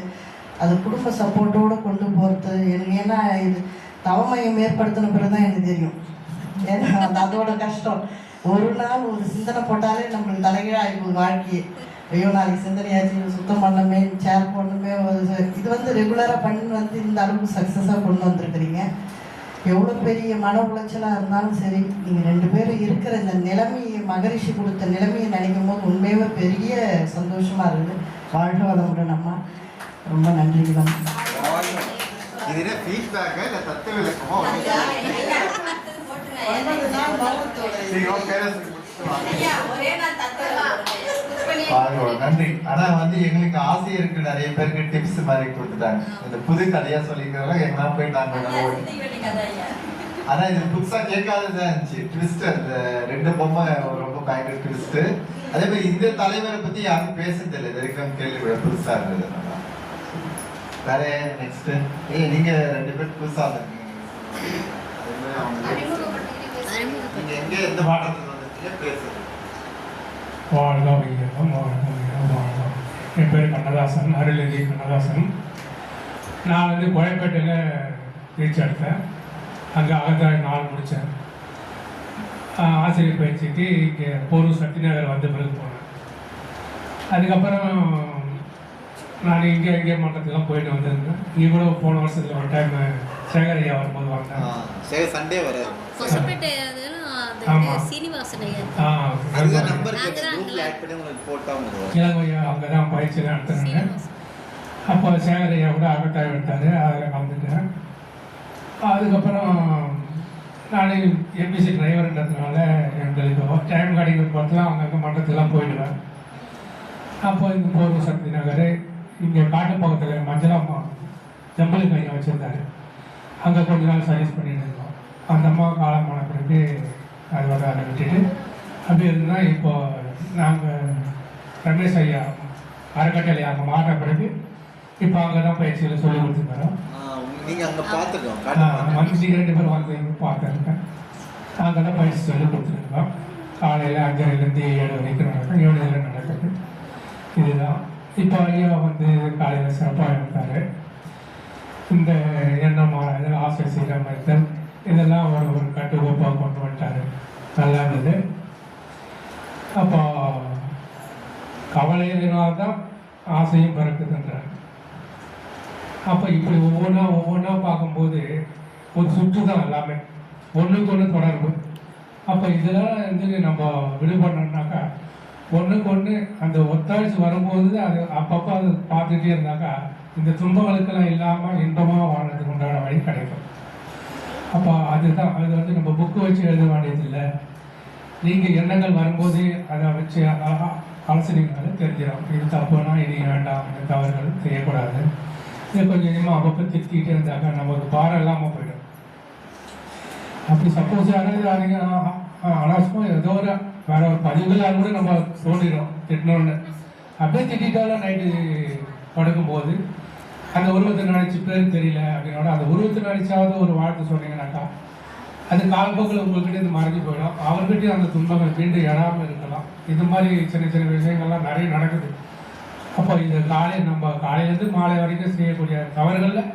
அது குடும்ப சப்போர்ட்டோடு கொண்டு போகிறது எனக்கு. ஏன்னா இது தவமையம் ஏற்படுத்தின பிறகு தான் எனக்கு தெரியும். ஏன்னா அதோட கஷ்டம். ஒரு நாள் ஒரு சிந்தனை போட்டாலே நம்மளுக்கு தலைகீழாக வாழ்க்கையை, ஐயோ நாளைக்கு சிந்தனையாச்சு சுத்தம் பண்ணமே, சேர் பண்ணணுமே. இது வந்து ரெகுலராக பண்ணி வந்து இந்த அளவுக்கு சக்ஸஸாக கொண்டு வந்திருக்கிறீங்க. எவ்வளோ பெரிய மன உளைச்சலாக இருந்தாலும் சரி, நீங்கள் 2 பேரும் இருக்கிற இந்த நிலைமையை, மகரிஷி கொடுத்த நிலைமையை நினைக்கும் போது உண்மையாகவே பெரிய சந்தோஷமாக இருக்குது. வாழ்க வளமுடன் அம்மா, ரொம்ப நன்றிங்களா.
இது என்ன ஃபீட்பேக்கா இல்லை தத்துவ விளக்கமா?
நன்றி. ஆனா வந்து எங்களுக்கு ஆசை இருக்கு, நிறைய பேருக்கு டிப்ஸ் மாதிரி கொடுத்துட்டாங்க. இந்த புது கதையா சொல்லிக்கிறோம் எங்கன்னா போய் நாங்க. ஆனா இது புதுசா கேட்காததான் இருந்துச்சு. ட்விஸ்ட், அந்த 2 பொம்மை ரொம்ப பயங்கர ட்விஸ்ட். அதே மாதிரி இந்த தலைவரை பத்தி யாரும் பேசுறது இல்லை, இது வரைக்கும் கேள்வி புதுசா இருந்தது. வேற நெக்ஸ்ட் நீங்க 2 பேர் புதுசா இருக்கீங்க. நீங்க எங்க எந்த பாடத்துல வந்துட்டீங்க பேசுறது?
வாழ்க வையகம், வாழ்க வையகம், வாழ்க. என் பேர் கண்ணதாசன், அருள்நிதி கண்ணதாசன். நான் வந்து கோயம்பேட்டையில் பயிற்சி எடுத்தேன். அங்கே அகத்தாய் 4 முடித்தேன். ஆசிரியர் பயிற்சிக்கு இங்கே போரூர் சக்திநகர் வந்த பிறகு போனேன். அதுக்கப்புறம் நான் இங்கே மன்றத்துலாம் போயிட்டு வந்திருந்தேன். இங்கே கூட போன வருஷத்தில் ஒரு டைம் சேகர் ஐயா வரும்போது வந்தேன்.
சண்டே வர
அங்கே தான் பயிற்சியெல்லாம் எடுத்துனாங்க. அப்போ சேகர் ஐயா கூட அகட்டாய் எடுத்தார், அதில் கலந்துட்டேன். அதுக்கப்புறம் நான் எம்பிசி டிரைவர்ன்றதுனால எங்களுக்கு டைம் கிடைக்கிற பார்த்துலாம் அங்கங்கே மன்றத்துலாம் போயிடுவேன். அப்போ இங்கே போரூர் சக்தி நகர், இங்கே காட்டுப்பக்கத்தில் மஞ்சளாம்மா ஜம்பளி கையை வச்சுருந்தாரு. அங்கே கொஞ்ச நாள் சர்வீஸ் பண்ணிட்டு இருந்தோம். அந்த அம்மா காலமான பிறகு அது வர அதை விட்டுட்டு அப்படி இருந்தால் இப்போ நாங்கள் ரமேஷ் ஐயா அறக்கட்டளை அங்கே மாறின பிறகு இப்போ அங்கே தான் பயிற்சியில் சொல்லி கொடுத்துருக்கோம்.
நீங்கள் அங்கே பார்த்துக்கோம்,
வந்து 2 பேரும் வந்து பார்த்துருக்கேன். அங்கே தான் பயிற்சி சொல்லி கொடுத்துருக்கோம். காலையில் 5:30லேருந்து 7 வரைக்கும் நடக்கும், 7 நடக்குது. இதுதான் இப்போ ஐயா வந்து காலையில் சிறப்பாக இருந்தார். இந்த எண்ணமாக ஆசை செய்கிற மெத்தட் இதெல்லாம் ஒரு கட்டுக்கோப்பாக கொண்டு வந்துட்டார். நல்லா இருந்தது. அப்போ கவலையினால்தான் ஆசையும் பிறக்குதுன்றார். அப்போ இப்படி ஒவ்வொன்றா பார்க்கும்போது ஒரு சுற்று தான் எல்லாமே, ஒன்றுக்கு ஒன்று தொடர்பு. அப்போ இதெல்லாம் வந்து நம்ம விடுபடணும்னாக்கா ஒன்றுக்கு ஒன்று அந்த ஒத்தாழ்ச்சி வரும்போது அது அப்பப்போ அது பார்த்துட்டே இருந்தாக்கா இந்த துன்பங்களுக்கெல்லாம் இல்லாமல் இன்பமாக வாழ்றதுக்கு உண்டான வழி கிடைக்கும். அப்போ அதுதான் அது வந்து நம்ம புக்கு வச்சு எழுத வேண்டியதில்லை. நீங்கள் எண்ணங்கள் வரும்போது அதை வச்சு அலசினீங்கனால தெரிஞ்சிடும். இது தப்புனா இது வேண்டாம், இந்த தவறுகள் செய்யக்கூடாது. இது கொஞ்சம் கொஞ்சமாக அப்பப்போ திருத்திக்கிட்டே இருந்தாக்கா நமக்கு பாரம் இல்லாமல் போயிடும். அப்படி சப்போஸ் யாராவது அனாவசியமாக ஏதோ ஒரு வேற ஒரு பதிவுகளால் கூட நம்ம தோண்டிடும் திட்டணும்னு. அப்படியே திட்டாலும் நைட்டு படுக்கும்போது அந்த உருவத்தை நினைச்சு பேர் தெரியல அப்படின்னோட அந்த உருவத்தை நினைச்சாவது ஒரு வாழ்த்து சொன்னீங்கன்னாக்கா அது காலப்போக்கில் உங்கள்கிட்ட இது மறைஞ்சு போயிடும். அவர்கிட்டயும் அந்த துன்பங்கள் மீண்டும் எழாமல் இருக்கலாம். இது மாதிரி சின்ன சின்ன விஷயங்கள்லாம் நிறைய நடக்குது. அப்போ இந்த நம்ம காலையிலேருந்து மாலை வரைக்கும் செய்யக்கூடிய தவறுகளில்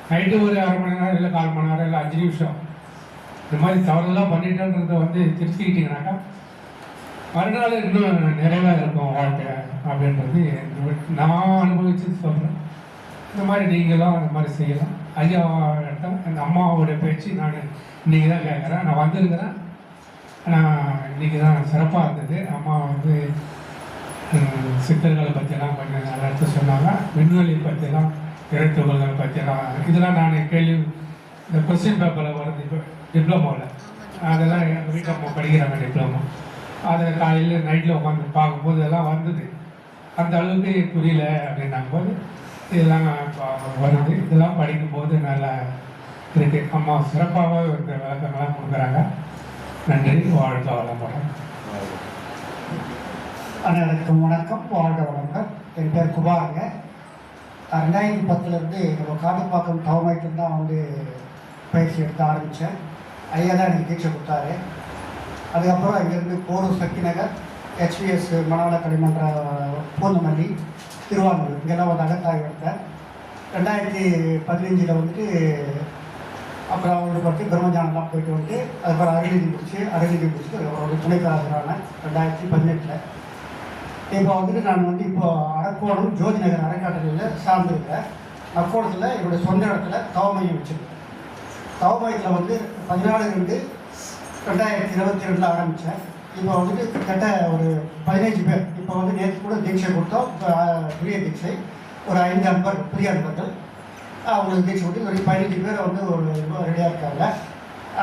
நைட்டு ஒரு அரை மணி நேரம் இல்லை 1/4 மணி நேரம் இல்லை 5 நிமிஷம் இந்த மாதிரி தவறுலாம் பண்ணிட்டோன்றதை வந்து திருத்திக்கிட்டீங்கன்னாக்கா மறுநாள் இன்னும் நிறைவாக இருக்கும் வாழ்க்கை அப்படின்றது நான் அனுபவிச்சு சொல்கிறேன். இந்த மாதிரி நீங்களும் அந்த மாதிரி செய்யலாம். ஐயா எங்கள் அம்மாவோட பேச்சு நான் இன்றைக்கி தான் கேட்குறேன். நான் வந்திருக்கிறேன். நான் இன்றைக்கி தான் சிறப்பாக இருந்தது. அம்மா வந்து சித்தர்களை பற்றியெல்லாம் கொஞ்சம் நல்லா எடுத்து சொன்னாங்க. விண்வெளி பற்றியெல்லாம் இறைத்துகள்கள் பற்றியெல்லாம் இதெல்லாம் நான் கேள்வி இந்த கொஸ்டின் பேப்பரில் வருது இப்போ டிப்ளமோவில் அதெல்லாம் எங்கள் வீட்டில் அம்மா படிக்கிறாங்க டிப்ளமோ. அதை காலையில் நைட்டில் உட்காந்து பார்க்கும்போது இதெல்லாம் வந்தது. அந்த அளவுக்கு புரியல அப்படின்னாங்க போது இதெல்லாம் வருது. இதெல்லாம் படிக்கும்போது நல்லா இருக்குது. அம்மா சிறப்பாக இந்த விளக்கங்கள்லாம் கொடுக்குறாங்க. நன்றி. வாழ்க வளமுடன்.
அனைவருக்கும் வணக்கம். வாழ்க வளமுடன். என் பேர் குமாருங்க. 2010 நம்ம காட்டுப்பாக்கம் தவமையத்தில் தான் வந்து பயிற்சி எடுக்க ஆரம்பித்தேன். ஐயா தான் எனக்கு தீட்சை கொடுத்தாரு. அதுக்கப்புறம் இங்கேருந்து போரூர் சக்தி நகர் HVS மனவள கலைமன்ற பூந்தமல்லி திருவாரூர் இங்கெல்லாம் வந்து அகத்தாய் எடுத்தேன். 2015 வந்துட்டு அப்புறம் அவங்களுக்கு பார்த்து பிரம்மஜானம்லாம் போயிட்டு வந்து அதுக்கப்புறம் அருள்நிதி முடிச்சுட்டு அதுக்கப்புறம் ஒரு துணைக்காரரான 2018. இப்போ வந்துட்டு நான் வந்து இப்போ அரக்கோணம் ஜோதி நகர் அறக்கட்டளையில் சார்ந்திருக்கிறேன். அக்கோணத்தில் என்னுடைய சொந்த இடத்துல தவமையம் வச்சுருக்கேன். தவமையத்தில் வந்து 14/2/2022 ஆரம்பித்தேன். இப்போ வந்துட்டு கிட்டத்தட்ட ஒரு 15 பேர் இப்போ வந்து நேற்று கூட தீட்சை கொடுத்தோம். இப்போ புதிய தீட்சை ஒரு 5 அன்பர் புதிய அன்பர்கள் அவங்களுக்கு தீட்சை கொடுத்து ஒரு 15 பேர் வந்து ஒரு ரெடியாக இருக்காங்க.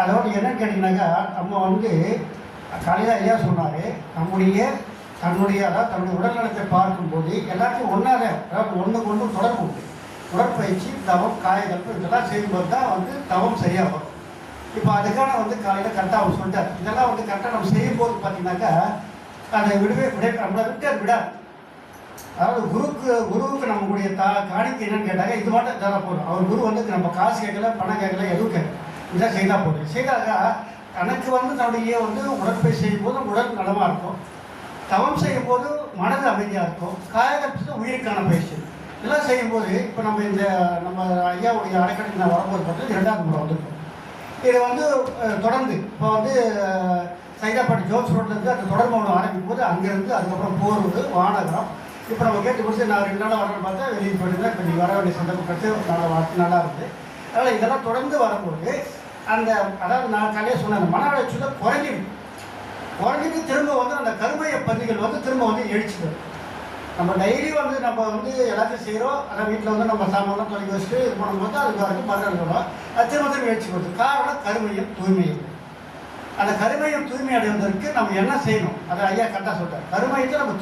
அதோடு என்னன்னு கேட்டிங்கன்னாக்கா நம்ம வந்து காலையில் ஐயா சொன்னார் தன்னுடைய உடல்நலத்தை பார்க்கும்போது எல்லாத்தையும் ஒன்றாக அதாவது ஒன்றுக்கு ஒன்று தொடர்பு உண்டு. உடற்பயிற்சி தவம் காயகல்பம் இதெல்லாம் செய்யும்போது தான் வந்து தவம் சரியாகும். இப்போ அதுக்கான வந்து காலையில் கரெக்டாக அவர் சொல்லிட்டார். இதெல்லாம் வந்து கரெக்டாக நம்ம செய்யும்போது பார்த்தீங்கன்னாக்கா அதை நம்மளை விட்டு அது விடாது. அதாவது குருவுக்கு நம்மளுடைய காணிக்கை என்னன்னு கேட்டாங்க இது மட்டும் தர போதும். அவர் குரு வந்து நம்ம காசு கேட்கல பணம் கேட்கல எதுவும் கேட்கல. இதான் செய்தால் போதும். செய்தாக்கா எனக்கு வந்து தன்னுடைய வந்து உடற்பயிற்சி செய்யும் போது உடல் நலமாக இருக்கும். தவம் செய்யும் போது மனது அமைதியாக இருக்கும். காயகல்பத்தில் உயிருக்கான பயிற்சி இதெல்லாம் செய்யும்போது இப்போ நம்ம ஐயாவுடைய அறக்கட்டளை நான் வரும்போது பார்த்தா 2வது முறை வந்திருக்கோம். இது வந்து தொடர்ந்து இப்போ வந்து சைதாப்பேட்டை ஜோஸ் ரோட்லேருந்து அந்த தொடர்பு ஒன்று ஆரம்பிக்கும் போது அங்கேருந்து அதுக்கப்புறம் போரூர் வானகரம் இப்போ நம்ம கேட்டு முடிச்சு நான் 2 நாளாக வரணும்னு பார்த்தா வெளியே போயிட்டு இப்போ நீங்கள் வர வேண்டிய சந்தர்ப்பம் கிடச்சி நல்லா இருக்குது. அதனால் இதெல்லாம் தொடர்ந்து வரும்போது அதாவது நான் காலையே சொன்ன அந்த மன வளர்ச்சியில் குறைஞ்சிட்டு திரும்ப வந்து அந்த கருமைய பதிகள் வந்து திரும்ப வந்து எழுச்சிது. நம்ம டெய்லி வந்து நம்ம வந்து எல்லாத்தையும் செய்கிறோம். அதான் வீட்டில் வந்து நம்ம சாமான்லாம் தொலைக்கி வச்சுட்டு இது பண்ணும்போது அதுக்கு வரைக்கும் மறுநாள் அது திரும்ப எழுச்சி கொடுத்து காரணம் கருமையும் தூய்மையும். அந்த கருமையும் தூய்மை அடைவதற்கு நம்ம என்ன செய்யணும் அதை ஐயா கரெக்டாக சொல்லிட்டார். கருமையத்தை நம்ம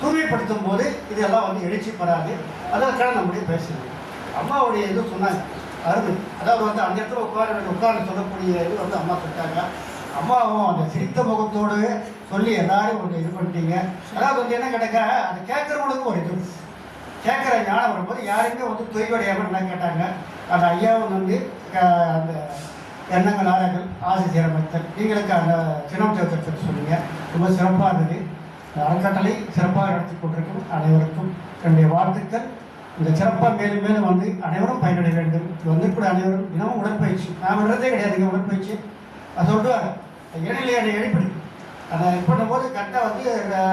தூய்மைப்படுத்தும் போது இதெல்லாம் வந்து எழுச்சி பெறாது. அதற்கான நம்முடைய பேசணும். அம்மாவுடைய இது சொன்னாங்க அருமை. அதாவது வந்து அந்த இடத்துல உட்கார்ந்து சொல்லக்கூடிய இது வந்து அம்மா சொல்லிட்டாங்க. அம்மாவும் அந்த சிரித்த முகத்தோடு சொல்லி எல்லாரும் ஒரு இது பண்ணிட்டீங்க. அதாவது வந்து என்ன கேட்டாக்கா அதை கேட்குறவங்களுக்கு ஒரு இது கேட்குற ஞானம் வரும்போது யாருமே வந்து தொய்வடையாமல் என்ன கேட்டாங்க. அந்த ஐயாவும் வந்து அந்த எண்ணங்கள் ஆராய்கள் ஆசை சீரமைத்தல் நீங்களுக்கு அந்த சினம் சேர்த்து சொன்னீங்க. ரொம்ப சிறப்பாக இருந்தது. அறக்கட்டளை சிறப்பாக நடத்தி கொண்டிருக்கும் அனைவருக்கும் என்னுடைய வாழ்த்துக்கள். இந்த சிறப்பாக மேலும் மேலும் வந்து அனைவரும் பயனடைய வேண்டும். வந்திருக்கிற அனைவரும் தினமும் உடற்பயிற்சி நான் விடுறதே கிடையாதுங்க. உடற்பயிற்சி அது சொல்லுவாங்க இடையில என்னை எழுப்பிடு அதை இது பண்ணும்போது கரெக்டாக வந்து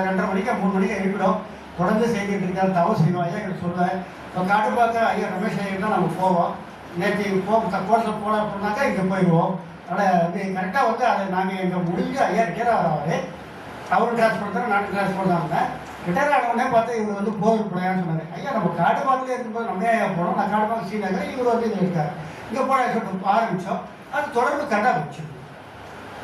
2:30 மணிக்கு 3 மணிக்கு எழுப்பிடும். தொடர்ந்து செய்துட்டு இருக்காரு. தவறு செய்வோம். ஐயா கிட்ட சொல்லுவேன். இப்போ காட்டு பார்க்க ஐயா ரமேஷ் ஐயா தான் நம்ம போவோம். நேற்று கோர்ஸில் போன அப்படின்னாக்கா இங்கே போயிடுவோம். அதனால் வந்து கரெக்டாக வந்து அதை நாங்கள் எங்கள் முடிஞ்சு ஐயா கேட்குறாரு. அவரும் டிரான்ஸ்போர்ட் தான், நானும் டிரான்ஸ்போர்ட் தான் இருந்தேன். ரிட்டையர் ஆனவுடனே பார்த்து இவர் வந்து போர் பிள்ளையான்னு சொன்னார். ஐயா நம்ம காடுபாக்கிலே இருக்கும்போது நம்ம ஏன் போனோம், நான் காடுபாக்கம் ஸ்ரீநகர், இவர் வந்து இங்கே இருக்கார். இங்கே போன சொல்லிட்டு ஆரம்பித்தோம். அது தொடர்பு கரெக்டாக போச்சு.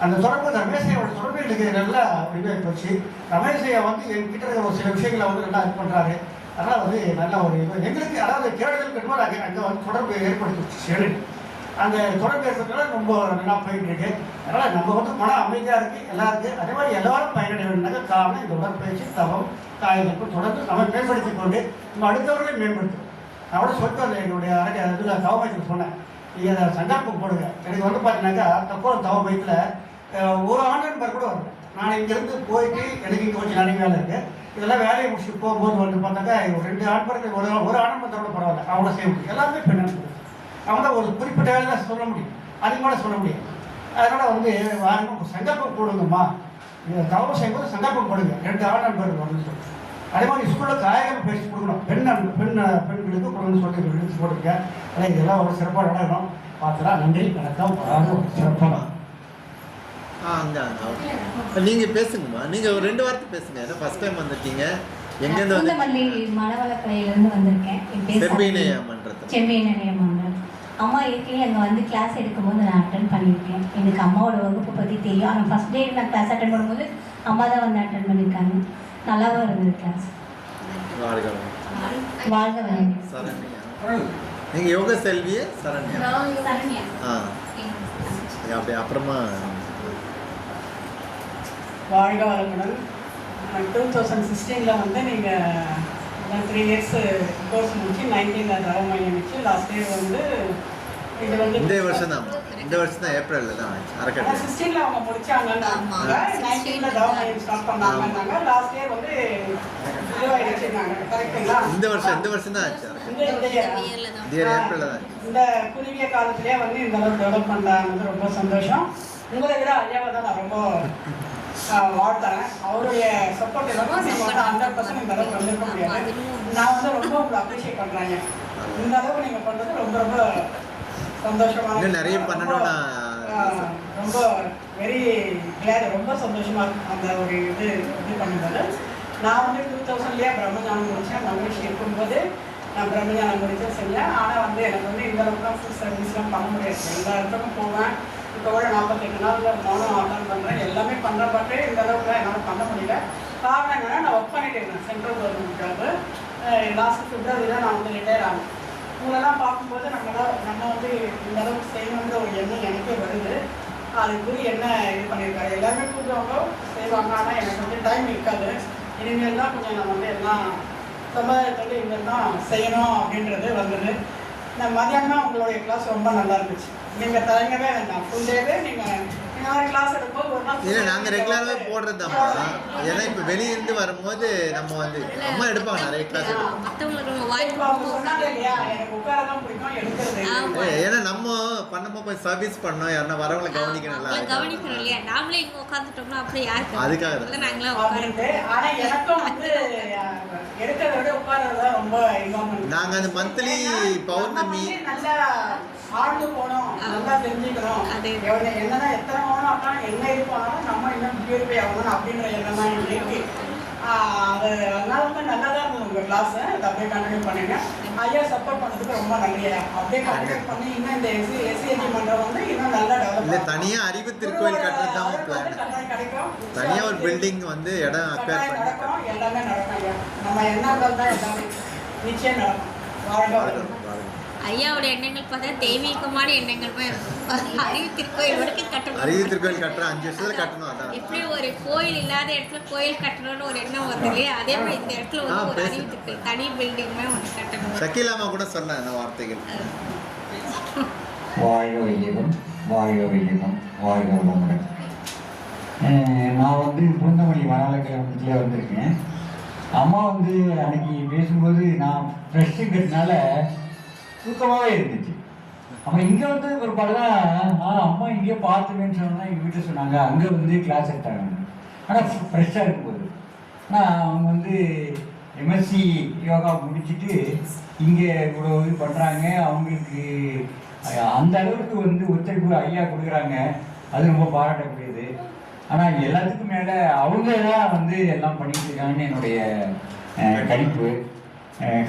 அந்த தொடர்பு ரமேஷையோட தொடர்பு எனக்கு நல்லா இதாக போச்சு. ரமேஷையா வந்து என்கிட்ட இருக்கிற ஒரு சில விஷயங்களை வந்து நல்லா இது பண்ணுறாரு. அதனால் வந்து நல்ல ஒரு இது எங்களுக்கு, அதாவது தேடுதல் கட்டும்போது அங்கே வந்து தொடர்பு ஏற்படுத்திச்சு. சரி, அந்த தொடர்பு ஏற்படுத்தினால ரொம்ப நல்லா போயிட்டு இருக்கு. அதனால் நம்ம வந்து மன அமைதியாக இருக்குது எல்லாருக்கும். அதே மாதிரி எல்லாரும் பயனடைய வேண்டிய காரணம் இந்த உடற்பயிற்சி, தவம், காய்கறிப்பு தொடர்ந்து நம்ம மேம்படுத்தி கொண்டு நம்ம அடுத்தவர்களையும் மேம்படுத்தணும். நான் கூட சொல்லிட்டு வந்தேன் என்னுடைய இதில் தவமைக்கு சொன்னேன், நீங்கள் சங்கல்பம் போடுங்க. எனக்கு வந்து பார்த்தீங்கன்னாக்கா தப்போ தவமைத்தில் ஒரு ஆண்டு கூட வரல. நான் இங்கேருந்து போயிட்டு எனக்கு இங்கே கொஞ்சம் நிறைய வேலை இருக்குது. இதெல்லாம் வேலையை முடிச்சுட்டு போகும்போது வந்து பார்த்தாக்கா ஒரு 2 ஆண்பர்கள் ஒரு ஆனந்தத்தோட பரவாயில்ல, அவங்கள செய்ய முடியும். எல்லாமே பெண் அவங்க தான் ஒரு குறிப்பிட்ட வேலை தான் சொல்ல முடியும், அதிகமாக சொல்ல முடியும். அதனால் வந்து வாங்க சங்கல்பம் போடுங்கம்மா, தவறு செய்யும்போது சங்கல்பம் போடுங்க, 2 ஆண்பர்கள் வந்து சொல்லி. அதே மாதிரி ஸ்கூலில் காய்கறி பயிற்சி கொடுக்கணும், பெண்களுக்கு கொடுக்கணும்னு சொல்லி எடுத்து போட்டிருக்கேன். ஆனால் இதெல்லாம் ஒரு சிறப்பாக நடக்கணும். பார்த்துலாம். நன்றி, வணக்கம். சிறப்பாக
அங்கே நீங்கள் பேசுங்கம்மா, நீங்கள் ஒரு 2 வார்த்தை பேசுங்க. ஏன்னா ஃபர்ஸ்ட் டைம் வந்துட்டீங்க, எங்கேருந்து வந்து?
மணவளக்கலையிலேருந்து வந்திருக்கேன். செம்மீனய மன்றம். அம்மா ஏற்கனவே அங்கே வந்து கிளாஸ் எடுக்கும்போது நான் அட்டன் பண்ணியிருக்கேன். எனக்கு அம்மாவோட வகுப்பை பற்றி தெரியும். ஆனால் ஃபஸ்ட் டே நான் கிளாஸ் அட்டன் பண்ணும்போது அம்மா தான் வந்து அட்டன் பண்ணியிருக்காங்க. நல்லாவும் இருந்தது கிளாஸ். வாழ்க வளமுடன்.
சரண்யா, நீங்கள் யோக செல்வியே சரண்யா. அப்படியே அப்புறமா
வாழ்க வளமுடன். 2016 வந்து நீங்கள் 3 இயர்ஸ் கோர்ஸ் முடிச்சு 19 தவமையம் வச்சு லாஸ்ட் இயர் வந்து இது வந்து
இந்த வருஷம் தான் ஏப்ரலில் தான் அறக்கட்டளை
16 அவங்க முடிச்சாங்கன்னா 19 தவமையம் ஸ்டார்ட் பண்ணாங்கன்னாங்க. லாஸ்ட் இயர் வந்து இதுவாயிடுச்சுனாங்க. கரெக்டுங்களா?
இந்த வருஷம் தான் ஆச்சு. ஏப்ரலில் தான்.
இந்த குறுகிய காலத்திலே வந்து இந்த அளவுக்கு டெவலப் பண்ணாங்க. ரொம்ப சந்தோஷம். உங்களை விட ஐயாவை தான் நான் ரொம்ப வாழ்த்துறேன். அவருடைய சப்போர்ட் இல்லாமல் நீங்கள் வந்து 100% இந்த அளவுக்கு வந்திருக்க முடியாது. நான் வந்து ரொம்ப உங்களை அப்ரிஷியேட் பண்ணுறேன். இந்த அளவுக்கு நீங்கள் பண்ணுறது ரொம்ப ரொம்ப சந்தோஷமாக,
நிறைய பண்ணணும்.
ரொம்ப வெரி கிளாட், ரொம்ப சந்தோஷமாக இருக்கும் அந்த ஒரு இது பண்ணும்போது. நான் வந்து 2000 பிரம்மஞானம் முடித்தேன். மகிழ்ச்சி இருக்கும்போது நான் பிரம்மஞானம் முடிச்சு செஞ்சேன். ஆனால் வந்து எனக்கு வந்து இந்த அளவுக்குலாம் ஃபுல் சர்வீஸ்லாம் பண்ண முடியாது. எல்லா இடத்துக்கும் போவேன். இப்போ கூட 48 நாளில் மௌனம் அட்டன் பண்ணுறேன், எல்லாமே பண்ணுற பாட்டு இந்த அளவுக்குலாம் என்னால் பண்ண முடியல. காரணம் என்னென்னா, நான் ஒர்க் பண்ணிட்டு இருந்தேன் சென்ட்ரல் கவர்மெண்ட் ஜாபு. லாஸ்ட் பிப்ரவரி தான் நான் வந்து ரிட்டையர் ஆனேன். உங்களெல்லாம் பார்க்கும்போது நம்ம வந்து இந்த அளவுக்கு செய்யணுன்ற ஒரு எண்ணம் எனக்கே வருது. அதுக்குரிய என்ன இது பண்ணியிருக்காரு, எல்லாருமே கூப்பிடுவாங்க செய்வாங்க. ஆனால் எனக்கு வந்து டைம் இருக்காது. இனிமேல் தான் கொஞ்சம் நான் வந்து எல்லாம் சமுதாயத்தோடு இனிமேல் தான் செய்யணும் அப்படின்றது வந்தது. நான் மதியானம் உங்களுடைய கிளாஸ் ரொம்ப நல்லா இருந்துச்சு. நீங்கள் தரங்கவே வேண்டாம், ஃபுல் டேவே நீங்கள் கிளாஸ் எடுக்கும்போது ஒரு நாள்
இல்லை, நாங்கள் ரெகுலராகவே போடுறதாம்மா. ஏன்னா இப்போ வெளியிருந்து வரும்போது நம்ம வந்து அம்மா எடுப்பாங்க நிறைய கிளாஸ்
சொன்னாங்க இல்லையா, எனக்கு உட்கார தான் பிடிக்கும் எடுக்கிறது.
ஏன்னா நம்ம பண்ணும்போது போய் சர்வீஸ் பண்ணோம், யாருன்னா வரவங்களை கவனிக்கணும்
இல்லையா, நாமளே இங்கே உட்காந்துட்டோம்னா அப்படியே யாருக்கு
அதுக்காக
நாங்களாம்
அப்படின்ட்டு. ஆனால் எனக்கும் வந்து எடுக்கிறத விட உட்கார்றது தான் ரொம்ப இன்வால்மெண்ட்.
நாங்கள் அந்த மந்த்லி பௌர்ணமி
நல்லா ஆழ்ந்து போனோம், நல்லா தெரிஞ்சுக்கணும். என்னதான் எத்தனை போனோம் அப்படின்னா என்ன இருப்பாலும் நம்ம இன்னும் பியூரிஃபை ஆகணும் அப்படின்ற எண்ணம் தான் இருக்கு. அது அதனால வந்து நல்லா தான் இருந்தது உங்கள் கிளாஸை. அதை அப்படியே கண்டினியூ பண்ணுங்க. ஐயா சப்போர்ட் பண்ணதுக்கு ரொம்ப நன்றி. அப்படியே கண்டினியூ பண்ணி இன்னும் இந்த எஸ்சிஎஸ்சி மன்றம் வந்து இன்னும் நல்லா டெவலப்.
தனியாக அறிவு திருக்கோயில் கட்டுறது தான் பிளான்.
கிடைக்கும்.
தனியாக ஒரு பில்டிங் வந்து இடம் அக்வயர் பண்ணி
நடக்கும், எல்லாமே நடக்கும். ஐயா நம்ம எண்ணங்கள் தான் எல்லாமே நிச்சயம் நடக்கும். வாழ்க்கை
ஐயாவோட எண்ணங்கள் பார்த்தா தெய்வீகமான எண்ணங்கள் தான் இருக்கும். அறிவு திருக்கோயில் வரைக்கும் கட்டணும்.
அறிவு திருக்கோயில் கட்டுறோம், 5 வருஷத்துல கட்டணும். அதான்
எப்படி ஒரு கோயில் இல்லாத இடத்துல கோயில் கட்டணும்னு ஒரு எண்ணம் வருது இல்லையா, அதே மாதிரி இந்த இடத்துல வந்து ஒரு அறிவு திருக்கோயில் தனி பில்டிங்மே ஒன்று கட்டணும்.
ஷக்கீலாமா கூட சொன்னேன் இந்த வார்த்தைகள்.
வாழ்க வையகம், வாழ்க வையகம், வாழ்க வளமுடன். நான் வந்து பூந்தமல்லி மணவளக்கலை வந்திருக்கேன். அம்மா வந்து அன்னைக்கு பேசும்போது நான் ஃப்ரெஷ்ஷுங்கிறதுனால தூக்கமாகவே இருந்துச்சு. அப்புறம் இங்கே வந்து ஒரு படம் அம்மா இங்கே பார்த்துவேன்னு சொன்னால் எங்கள் வீட்டில் சொன்னாங்க அங்கே வந்து கிளாஸ் எடுத்தாங்க. ஆனால் ஃப்ரெஷ்ஷாக இருக்கும்போது ஆனால் அவங்க வந்து எம்எஸ்சி யோகா முடிச்சுட்டு இங்கே இவ்வளோ இது பண்ணுறாங்க. அவங்களுக்கு அந்த அளவுக்கு வந்து ஒத்துழைப்பு ஐயா கொடுக்குறாங்க. அது ரொம்ப பாராட்டக்கூடியது. ஆனால் எல்லாத்துக்கும் மேலே அவங்க தான் வந்து எல்லாம் பண்ணிட்டு இருக்காங்கன்னு என்னுடைய கணிப்பு.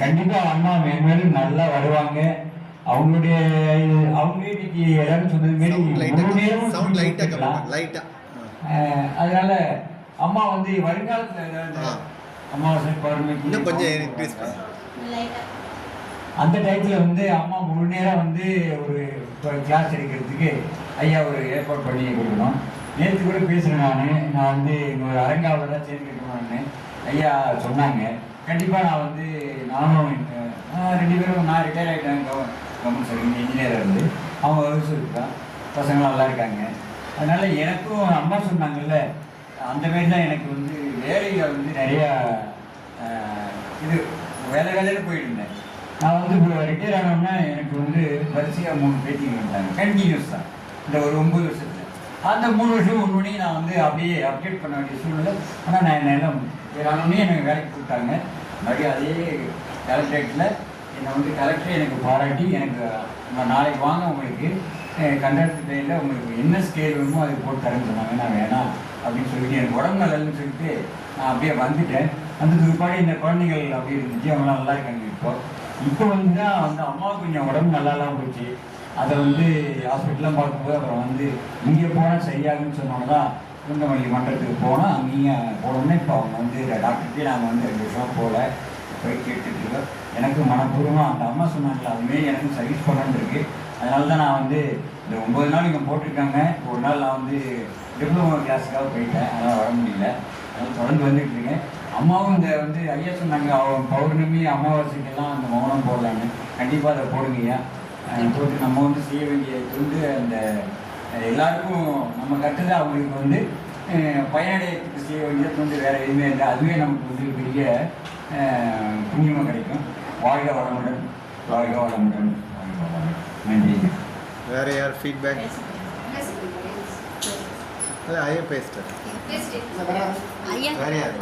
கண்டிப்பாக அம்மா மேலும் நல்லா வருவாங்க. அவங்களுடைய அவங்க இன்னைக்கு எல்லாரும் சொன்னது மாரி அதனால அம்மா வந்து வருங்காலத்தில் ஏதாவது அமாவாசை பௌர்ணமிக்கு கொஞ்சம் அந்த டயத்தில் வந்து அம்மா முழு நேரம் வந்து ஒரு கிளாஸ் எடுக்கிறதுக்கு ஐயா ஒரு ஏற்பாடு பண்ணி கொடுக்கணும். நேற்று கூட பேசுகிறேன் நான் வந்து இங்கே ஒரு அரங்காவில் தான் சேர்ந்துக்கணும்னு ஐயா சொன்னாங்க. கண்டிப்பாக நான் வந்து நானும் 2 பேரும் நான் ரிட்டையர் ஆகிட்டேன் கவர்மெண்ட் சர்வீஸ் இன்ஜினியராக இருந்து. அவங்க வயசு இருக்கான், பசங்களாம் நல்லா இருக்காங்க. அதனால் எனக்கும் அம்மா சொன்னாங்கல்ல அந்த மாரி தான் எனக்கு வந்து வேலையில் வந்து நிறையா இது வேலைன்னு போயிட்டு இருந்தேன். நான் வந்து இப்போ ரிட்டையர் ஆனோம்னா எனக்கு வந்து வரிசையாக 3 பேட்டிங்க வந்தாங்க கண்டினியூஸ் தான் இந்த ஒரு 9 வருஷத்தில். அந்த 3 வருஷம் ஒன்று நான் வந்து அப்படியே அப்டேட் பண்ண வேண்டிய சூழ்நிலை. ஆனால் நான் எல்லாம் ஆனோடனே எனக்கு வேலைக்கு கொடுத்தாங்க. மறுபடியும் அதே கலெக்டரேட்டில் என்னை வந்து கலெக்டரே எனக்கு பாராட்டி எனக்கு நாளைக்கு வாங்க உங்களுக்கு கண்டக்டர் டைமில் உங்களுக்கு என்ன ஸ்கேல் வேணுமோ அது போட்டு தரேன்னு சொன்னாங்க. நான் வேணாம் அப்படின்னு சொல்லிட்டு எனக்கு உடம்பு நலன்னு சொல்லிட்டு நான் அப்படியே வந்துட்டேன். அந்த பிற்பாடு இந்த குழந்தைகள் அப்படி இருந்துச்சு, அவங்களாம் நல்லா இருக்காங்க. இப்போ வந்து தான் வந்து அம்மாவுக்கு கொஞ்சம் உடம்பு நல்லாலாம் போச்சு. அதை வந்து ஹாஸ்பிட்டலாம் பார்க்கும்போது அப்புறம் வந்து இங்கே போனால் சரியாகுன்னு சொன்னோன்னு தான் பூந்தமல்லி மன்றத்துக்கு போனால் அங்கேயும் போனோம்னா இப்போ அவங்க வந்து டாக்டர்கிட்டே நாங்கள் வந்து 2 வருஷம் போகல போய் கேட்டுட்ருக்கோம். எனக்கு மனப்பூர்வமாக அந்த அம்மா சொன்னாங்களே அதுமாரி எனக்கு சர்வீஸ் பண்ணணுன்னு இருக்குது. அதனால தான் நான் வந்து இந்த 9 நாள் இங்கே போட்டிருக்காங்க. ஒரு நாள் நான் வந்து டிப்ளமோ கிளாஸுக்காக போயிட்டேன், அதனால் வர முடியல. அதனால் தொடர்ந்து வந்துட்டு இருக்கேன். அம்மாவும் இந்த வந்து ஐயா சொன்னாங்க பௌர்ணமி அமாவாசைக்கெல்லாம் அந்த மௌனம் போடலான்னு. கண்டிப்பாக அதை போடுங்கய்யா. போட்டு நம்ம வந்து செய்ய வேண்டியது வந்து அந்த எல்லாருக்கும் நம்ம கற்றுது அவங்களுக்கு வந்து பயனடையத்துக்கு செய்ய வேண்டியது வந்து வேறு எதுவுமே இல்லை. அதுவே நமக்கு வந்து பெரிய புண்ணியமாக கிடைக்கும். வாழ்க வளமுடன், வாழ்க வளமுடன், வாழ்க வளமுடன். நன்றி.
வேற யார் ஃபீட்பேக்? இல்லை ஐயா பேசிட்டேன். வேற யார்?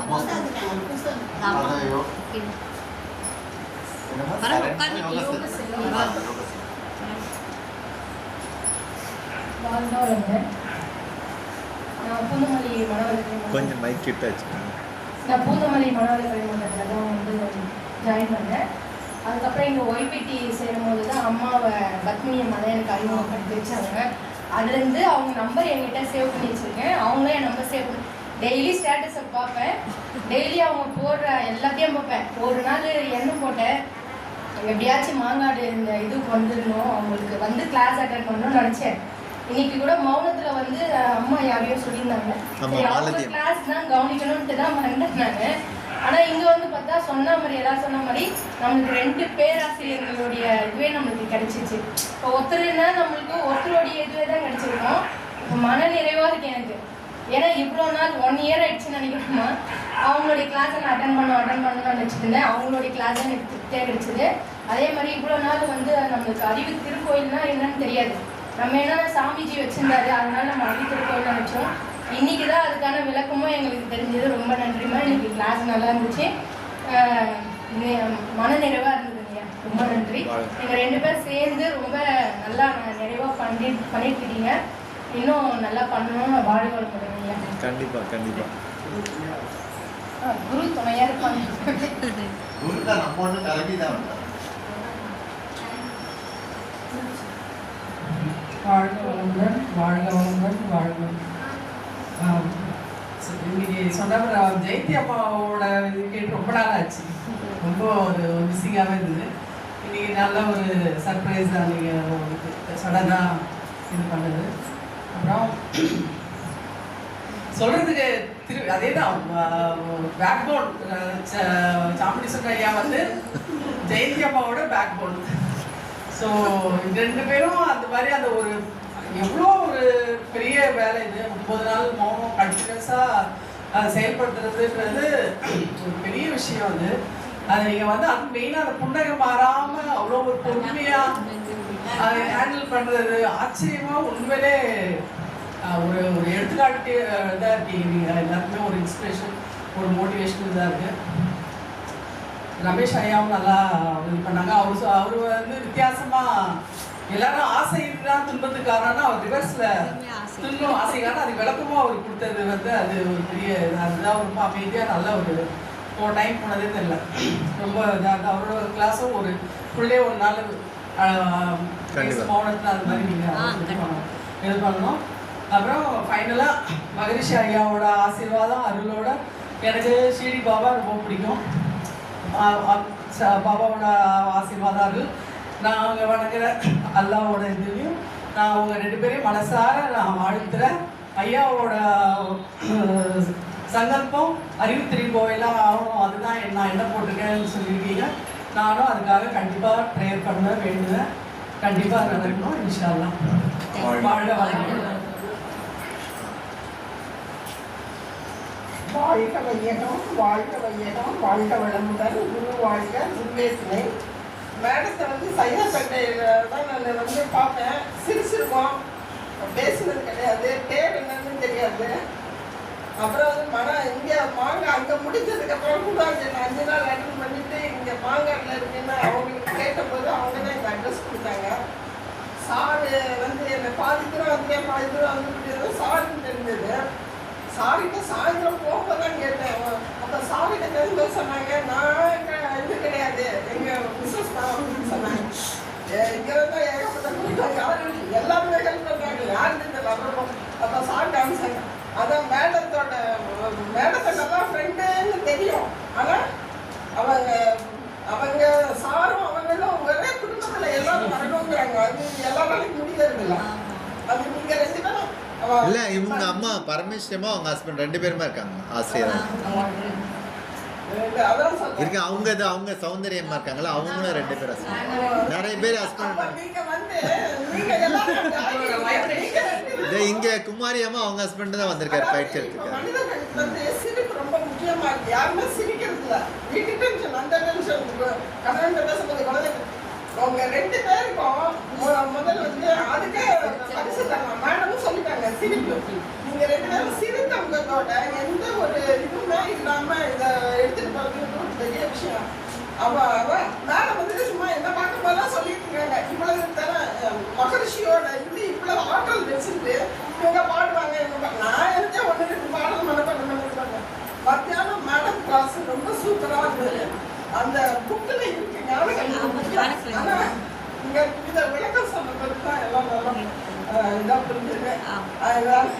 நான் பூந்தமல்லி மனவளக்கலை
கொஞ்சம் மைக் கிட்ட வச்சுக்கோங்க.
நான் பூந்தமல்லி மனவளக்கலை மன்றத்தில் தான் வந்து ஜாயின் பண்ணேன். அதுக்கப்புறம் இங்கே ஒய்பிடி சேரும்போது தான் அம்மாவை பத்மினி அம்மா எனக்கு அறிமுகப்படுத்தி வச்சாங்க. அதுலேருந்து அவங்க நம்பர் என்கிட்ட சேவ் பண்ணி வச்சுருக்கேன். அவங்களே என் நம்பர் சேவ் பண்ணி டெய்லி ஸ்டேட்டஸை பார்ப்பேன். டெய்லி அவங்க போடுற எல்லாத்தையும் பார்ப்பேன். ஒரு நாள் என்ன போட்டேன், எப்படியாச்சும் மாங்காடு இந்த இதுக்கு வந்துடணும், அவங்களுக்கு வந்து கிளாஸ் அட்டன் பண்ணணும்னு நினச்சேன். இன்னைக்கு கூட மௌனத்தில் வந்து அம்மா யாரையும் சொல்லியிருந்தாங்க, அவங்க கிளாஸ் தான் கவனிக்கணும்ட்டு தான் வந்தேன். ஆனால் இங்கே வந்து பார்த்தா சொன்ன மாதிரி எல்லாம் சொன்ன மாதிரி நம்மளுக்கு 2 பேராசிரியர்களுடைய இதுவே நம்மளுக்கு கிடைச்சிச்சு. இப்போ ஒருத்தருன்னா நம்மளுக்கு ஒருத்தருடைய இதுவே தான் கிடைச்சிருக்கோம். இப்போ மன நிறைவாக இருக்கு எனக்கு. ஏன்னா இவ்வளோ நாள் 1 இயர் ஆயிடுச்சுன்னு நினைக்கிறோமா, அவங்களுடைய கிளாஸை நான் அட்டன் பண்ணணும்னு நினச்சிட்டு இருந்தேன். அவங்களுடைய கிளாஸ் எனக்கு திருப்தியாக கிடைச்சிது. அதே மாதிரி இவ்வளோ நாள் வந்து நம்மளுக்கு அறிவு திருக்கோயில்னா என்னன்னு தெரியாது. நம்ம என்ன சாமிஜி வச்சிருந்தாரு, அதனால நம்ம அறிவு திருக்கோயில் நினச்சோம். இன்னைக்கு தான் அதுக்கான விளக்கமும் எங்களுக்கு தெரிஞ்சது. ரொம்ப நன்றிமா. இன்னைக்கு கிளாஸ் நல்லா இருந்துச்சு, மன நிறைவாக இருந்ததுங்க. ரொம்ப நன்றி. நீங்கள் 2 பேரும் சேர்ந்து ரொம்ப நல்லா நிறைவாக பண்ணிட்டு இருக்கீங்க. இன்னும் நல்லா பண்ணணும்னு வாழ்க வளமுடன்.
கண்டிப்பா கண்டிப்பா
குரு துணையாக இருப்பாங்க.
குரு தான் நம்ம ஒன்று கலக்கி தான் வந்தார்.
வாழ்க வளமுடன், வாழ்க வளமுடன், வாழ்க வளமுடன். இன்னைக்கு சொன்ன ஜெயந்தி அம்மாவோட இது கேட்டு ரொம்ப நாள் ஆச்சு. ரொம்ப ஒரு மிஸ்ஸிங்காகவே இருந்தது. இன்னைக்கு நல்ல ஒரு சர்ப்ரைஸ் தான் நீங்கள் சடனாக இது பண்ணது. அப்புறம் சொல்கிறதுக்கு அதே தான் பேக் போன். சாமுண்டி சொன்ன ஐயா வந்து ஜெயந்தி அம்மாவோட பேக் போன். ஸோ 2 பேரும் அந்த மாதிரி அந்த ஒரு எவ்வளோ ஒரு பெரிய வேலை இது. 30 நாள் மௌனம் கண்டினியூஸாக செயல்படுத்துறதுன்றது ஒரு பெரிய விஷயம். அது நீங்கள் வந்து அது மெயினாக அந்த புன்னகை மாறாமல் அவ்வளோ ஒரு பொறுமையாக அதை ஹேண்டில் பண்ணுறது ஆச்சரியமாக உண்மையிலே ஒரு ஒரு எடுத்துக்காட்டு இதாக இருக்கீங்க. நீங்கள் எல்லாருக்குமே ஒரு இன்ஸ்பிரேஷன், ஒரு மோட்டிவேஷன் இதாக இருக்குது. ரமேஷ் ஐயாவும் நல்லா இது பண்ணாங்க. அவர் வந்து வித்தியாசமாக எல்லாரும் ஆசை தான் துன்பத்துக்காரன்னா அவர் ரிவர்ஸில்
துல்லும் ஆசைக்கான அது விளக்கமாக அவர் கொடுத்தது வந்து அது ஒரு பெரிய அதுதான் ரொம்ப அமைதியாக நல்ல ஒரு டைம் போனதே தெரியல. ரொம்ப இதாக அவரோட கிளாஸும் ஒரு ஃபுல்லே ஒரு நாள் மௌனத்தில் அது மாதிரி நீங்கள் இது பண்ணணும். அப்புறம் ஃபைனலாக மகரிஷி ஐயாவோட ஆசீர்வாதம் அருளோட எனக்கு ஷீடி பாபா ரொம்ப பிடிக்கும். பாபாவோட ஆசீர்வாதம் அருள் நாங்கள் வணங்குற அல்லாவோட இதுலையும் நான் அவங்க 2 பேரையும் மனசார நான் வாழ்த்துறேன். ஐயாவோட சங்கல்பம் அறிவுத்திரி கோயிலாக ஆகணும், அதுதான் நான் என்ன போட்டிருக்கேன்னு சொல்லியிருக்கீங்க. நானும் அதுக்காக கண்டிப்பாக ப்ரேயர் பண்ணுவேன், வேண்டுவேன். கண்டிப்பாக நடக்கணும் இன்ஷா அல்லாஹ். வாழ்க வளமுடன்.
வாழ்க வையகம், வாழ்க வையகம், வாழ்க வளமுடன். குரு வாழ்க. துர்கேசனை மேடத்தை வந்து சைதாப்பேட்டையில் தான் நான் வந்து பார்ப்பேன். சிரிச்சிருக்கோம், பேசுனது கிடையாது, பேர் என்னன்னு தெரியாது. அப்புறம் வந்து இங்கே மாங்காய் அங்கே முடிஞ்சதுக்கப்புறம் கூட அங்கே 5 நாள் அட்டன் பண்ணிட்டு இங்கே மாங்காட்டில் இருக்குன்னு அவங்களுக்கு கேட்டபோது அவங்க தான் இந்த அட்ரஸ் கொடுத்தாங்க. சாரு வந்து என்னை பாதி தூரம் வந்துட்டேன், பாதி தூரம் வந்துட்டு சாருன்னு தெரிஞ்சது. சாரிட்ட சாயந்தரம் போக தான் கேட்டேன். அப்போ சாரிட்ட தெரிஞ்ச சொன்னாங்க, நான் இது கிடையாது, எங்கள் மிஸ்ஸஸ் தான் அப்படின்னு சொன்னாங்க. இங்கே தான் ஏகப்பட்ட கூட்டம், யாரும் எல்லாருமே ஹெல்ப் பண்ணுறாங்க, யாருக்கு தெரியல. அப்புறம் அப்போ சார் காமிச்சாங்க. அதான் மேடத்தை நல்லா ஃப்ரெண்டுன்னு தெரியும். ஆனால் அவங்க சாரும் அவங்களும் ஒரே குடும்பத்தில் எல்லாரும் வரணுங்கிறாங்க. அது எல்லா நாளைக்கு முடியறதில்ல. அது நீங்கள் 2 பேரும்
இல்ல இவங்க அம்மா பரமேஸ்வரமா அவங்க ஹஸ்பண்ட் 2 பேருமே இருக்காங்க ஆசிரியர் இருக்கு. அவங்க சௌந்தரியமா இருக்காங்களா, அவங்களும் 2 பேர் ஹஸ்பண்ட். நிறைய பேர் ஹஸ்பண்ட். இங்க குமாரி அம்மா அவங்க ஹஸ்பண்ட் தான் வந்திருக்காரு பயிற்சி எடுத்துருக்காரு.
சிரிப்பு ரொம்ப முக்கியமா இருக்கு. யாருமே சிரிக்கிறது இல்லை. வீட்டு டென்ஷன், அந்த டென்ஷன், கணவன் பேசும்போது குழந்தைங்க அவங்க 2 பேருக்கும் முதல்ல வந்து அதுக்கே பரிசு தரலாம். மேடமும் சொல்லிட்டாங்க சிரிப்பு. நீங்கள் 2 பேரும் சிரித்தவங்களோட எந்த ஒரு இதுவுமே இல்லாமல் இதை எடுத்துகிட்டு போகிறது ஒரு பெரிய விஷயம். மேடம் வந்துட்டு சும்மா என்ன பார்க்கும்போதெல்லாம் சொல்லிட்டு இருக்காங்க, இவ்வளவு தர மகரிஷியோட இது இவ்வளவு ஆற்றல் வச்சுட்டு இவங்க பாடுவாங்க. நான் இருந்தே 1-2 பாடல் மனப்பாடம் பண்ணிருப்பாங்க. மத்தியானம் மேடம் கிளாஸ் ரொம்ப சூப்பராக இருந்தது. அந்த புக்கில் இருக்கு ஞாபகம். ஆனால் இங்கே இதை விளக்கம் சொன்னது தான் எல்லாம் நல்லா இதாக புரிஞ்சுது. அதனால்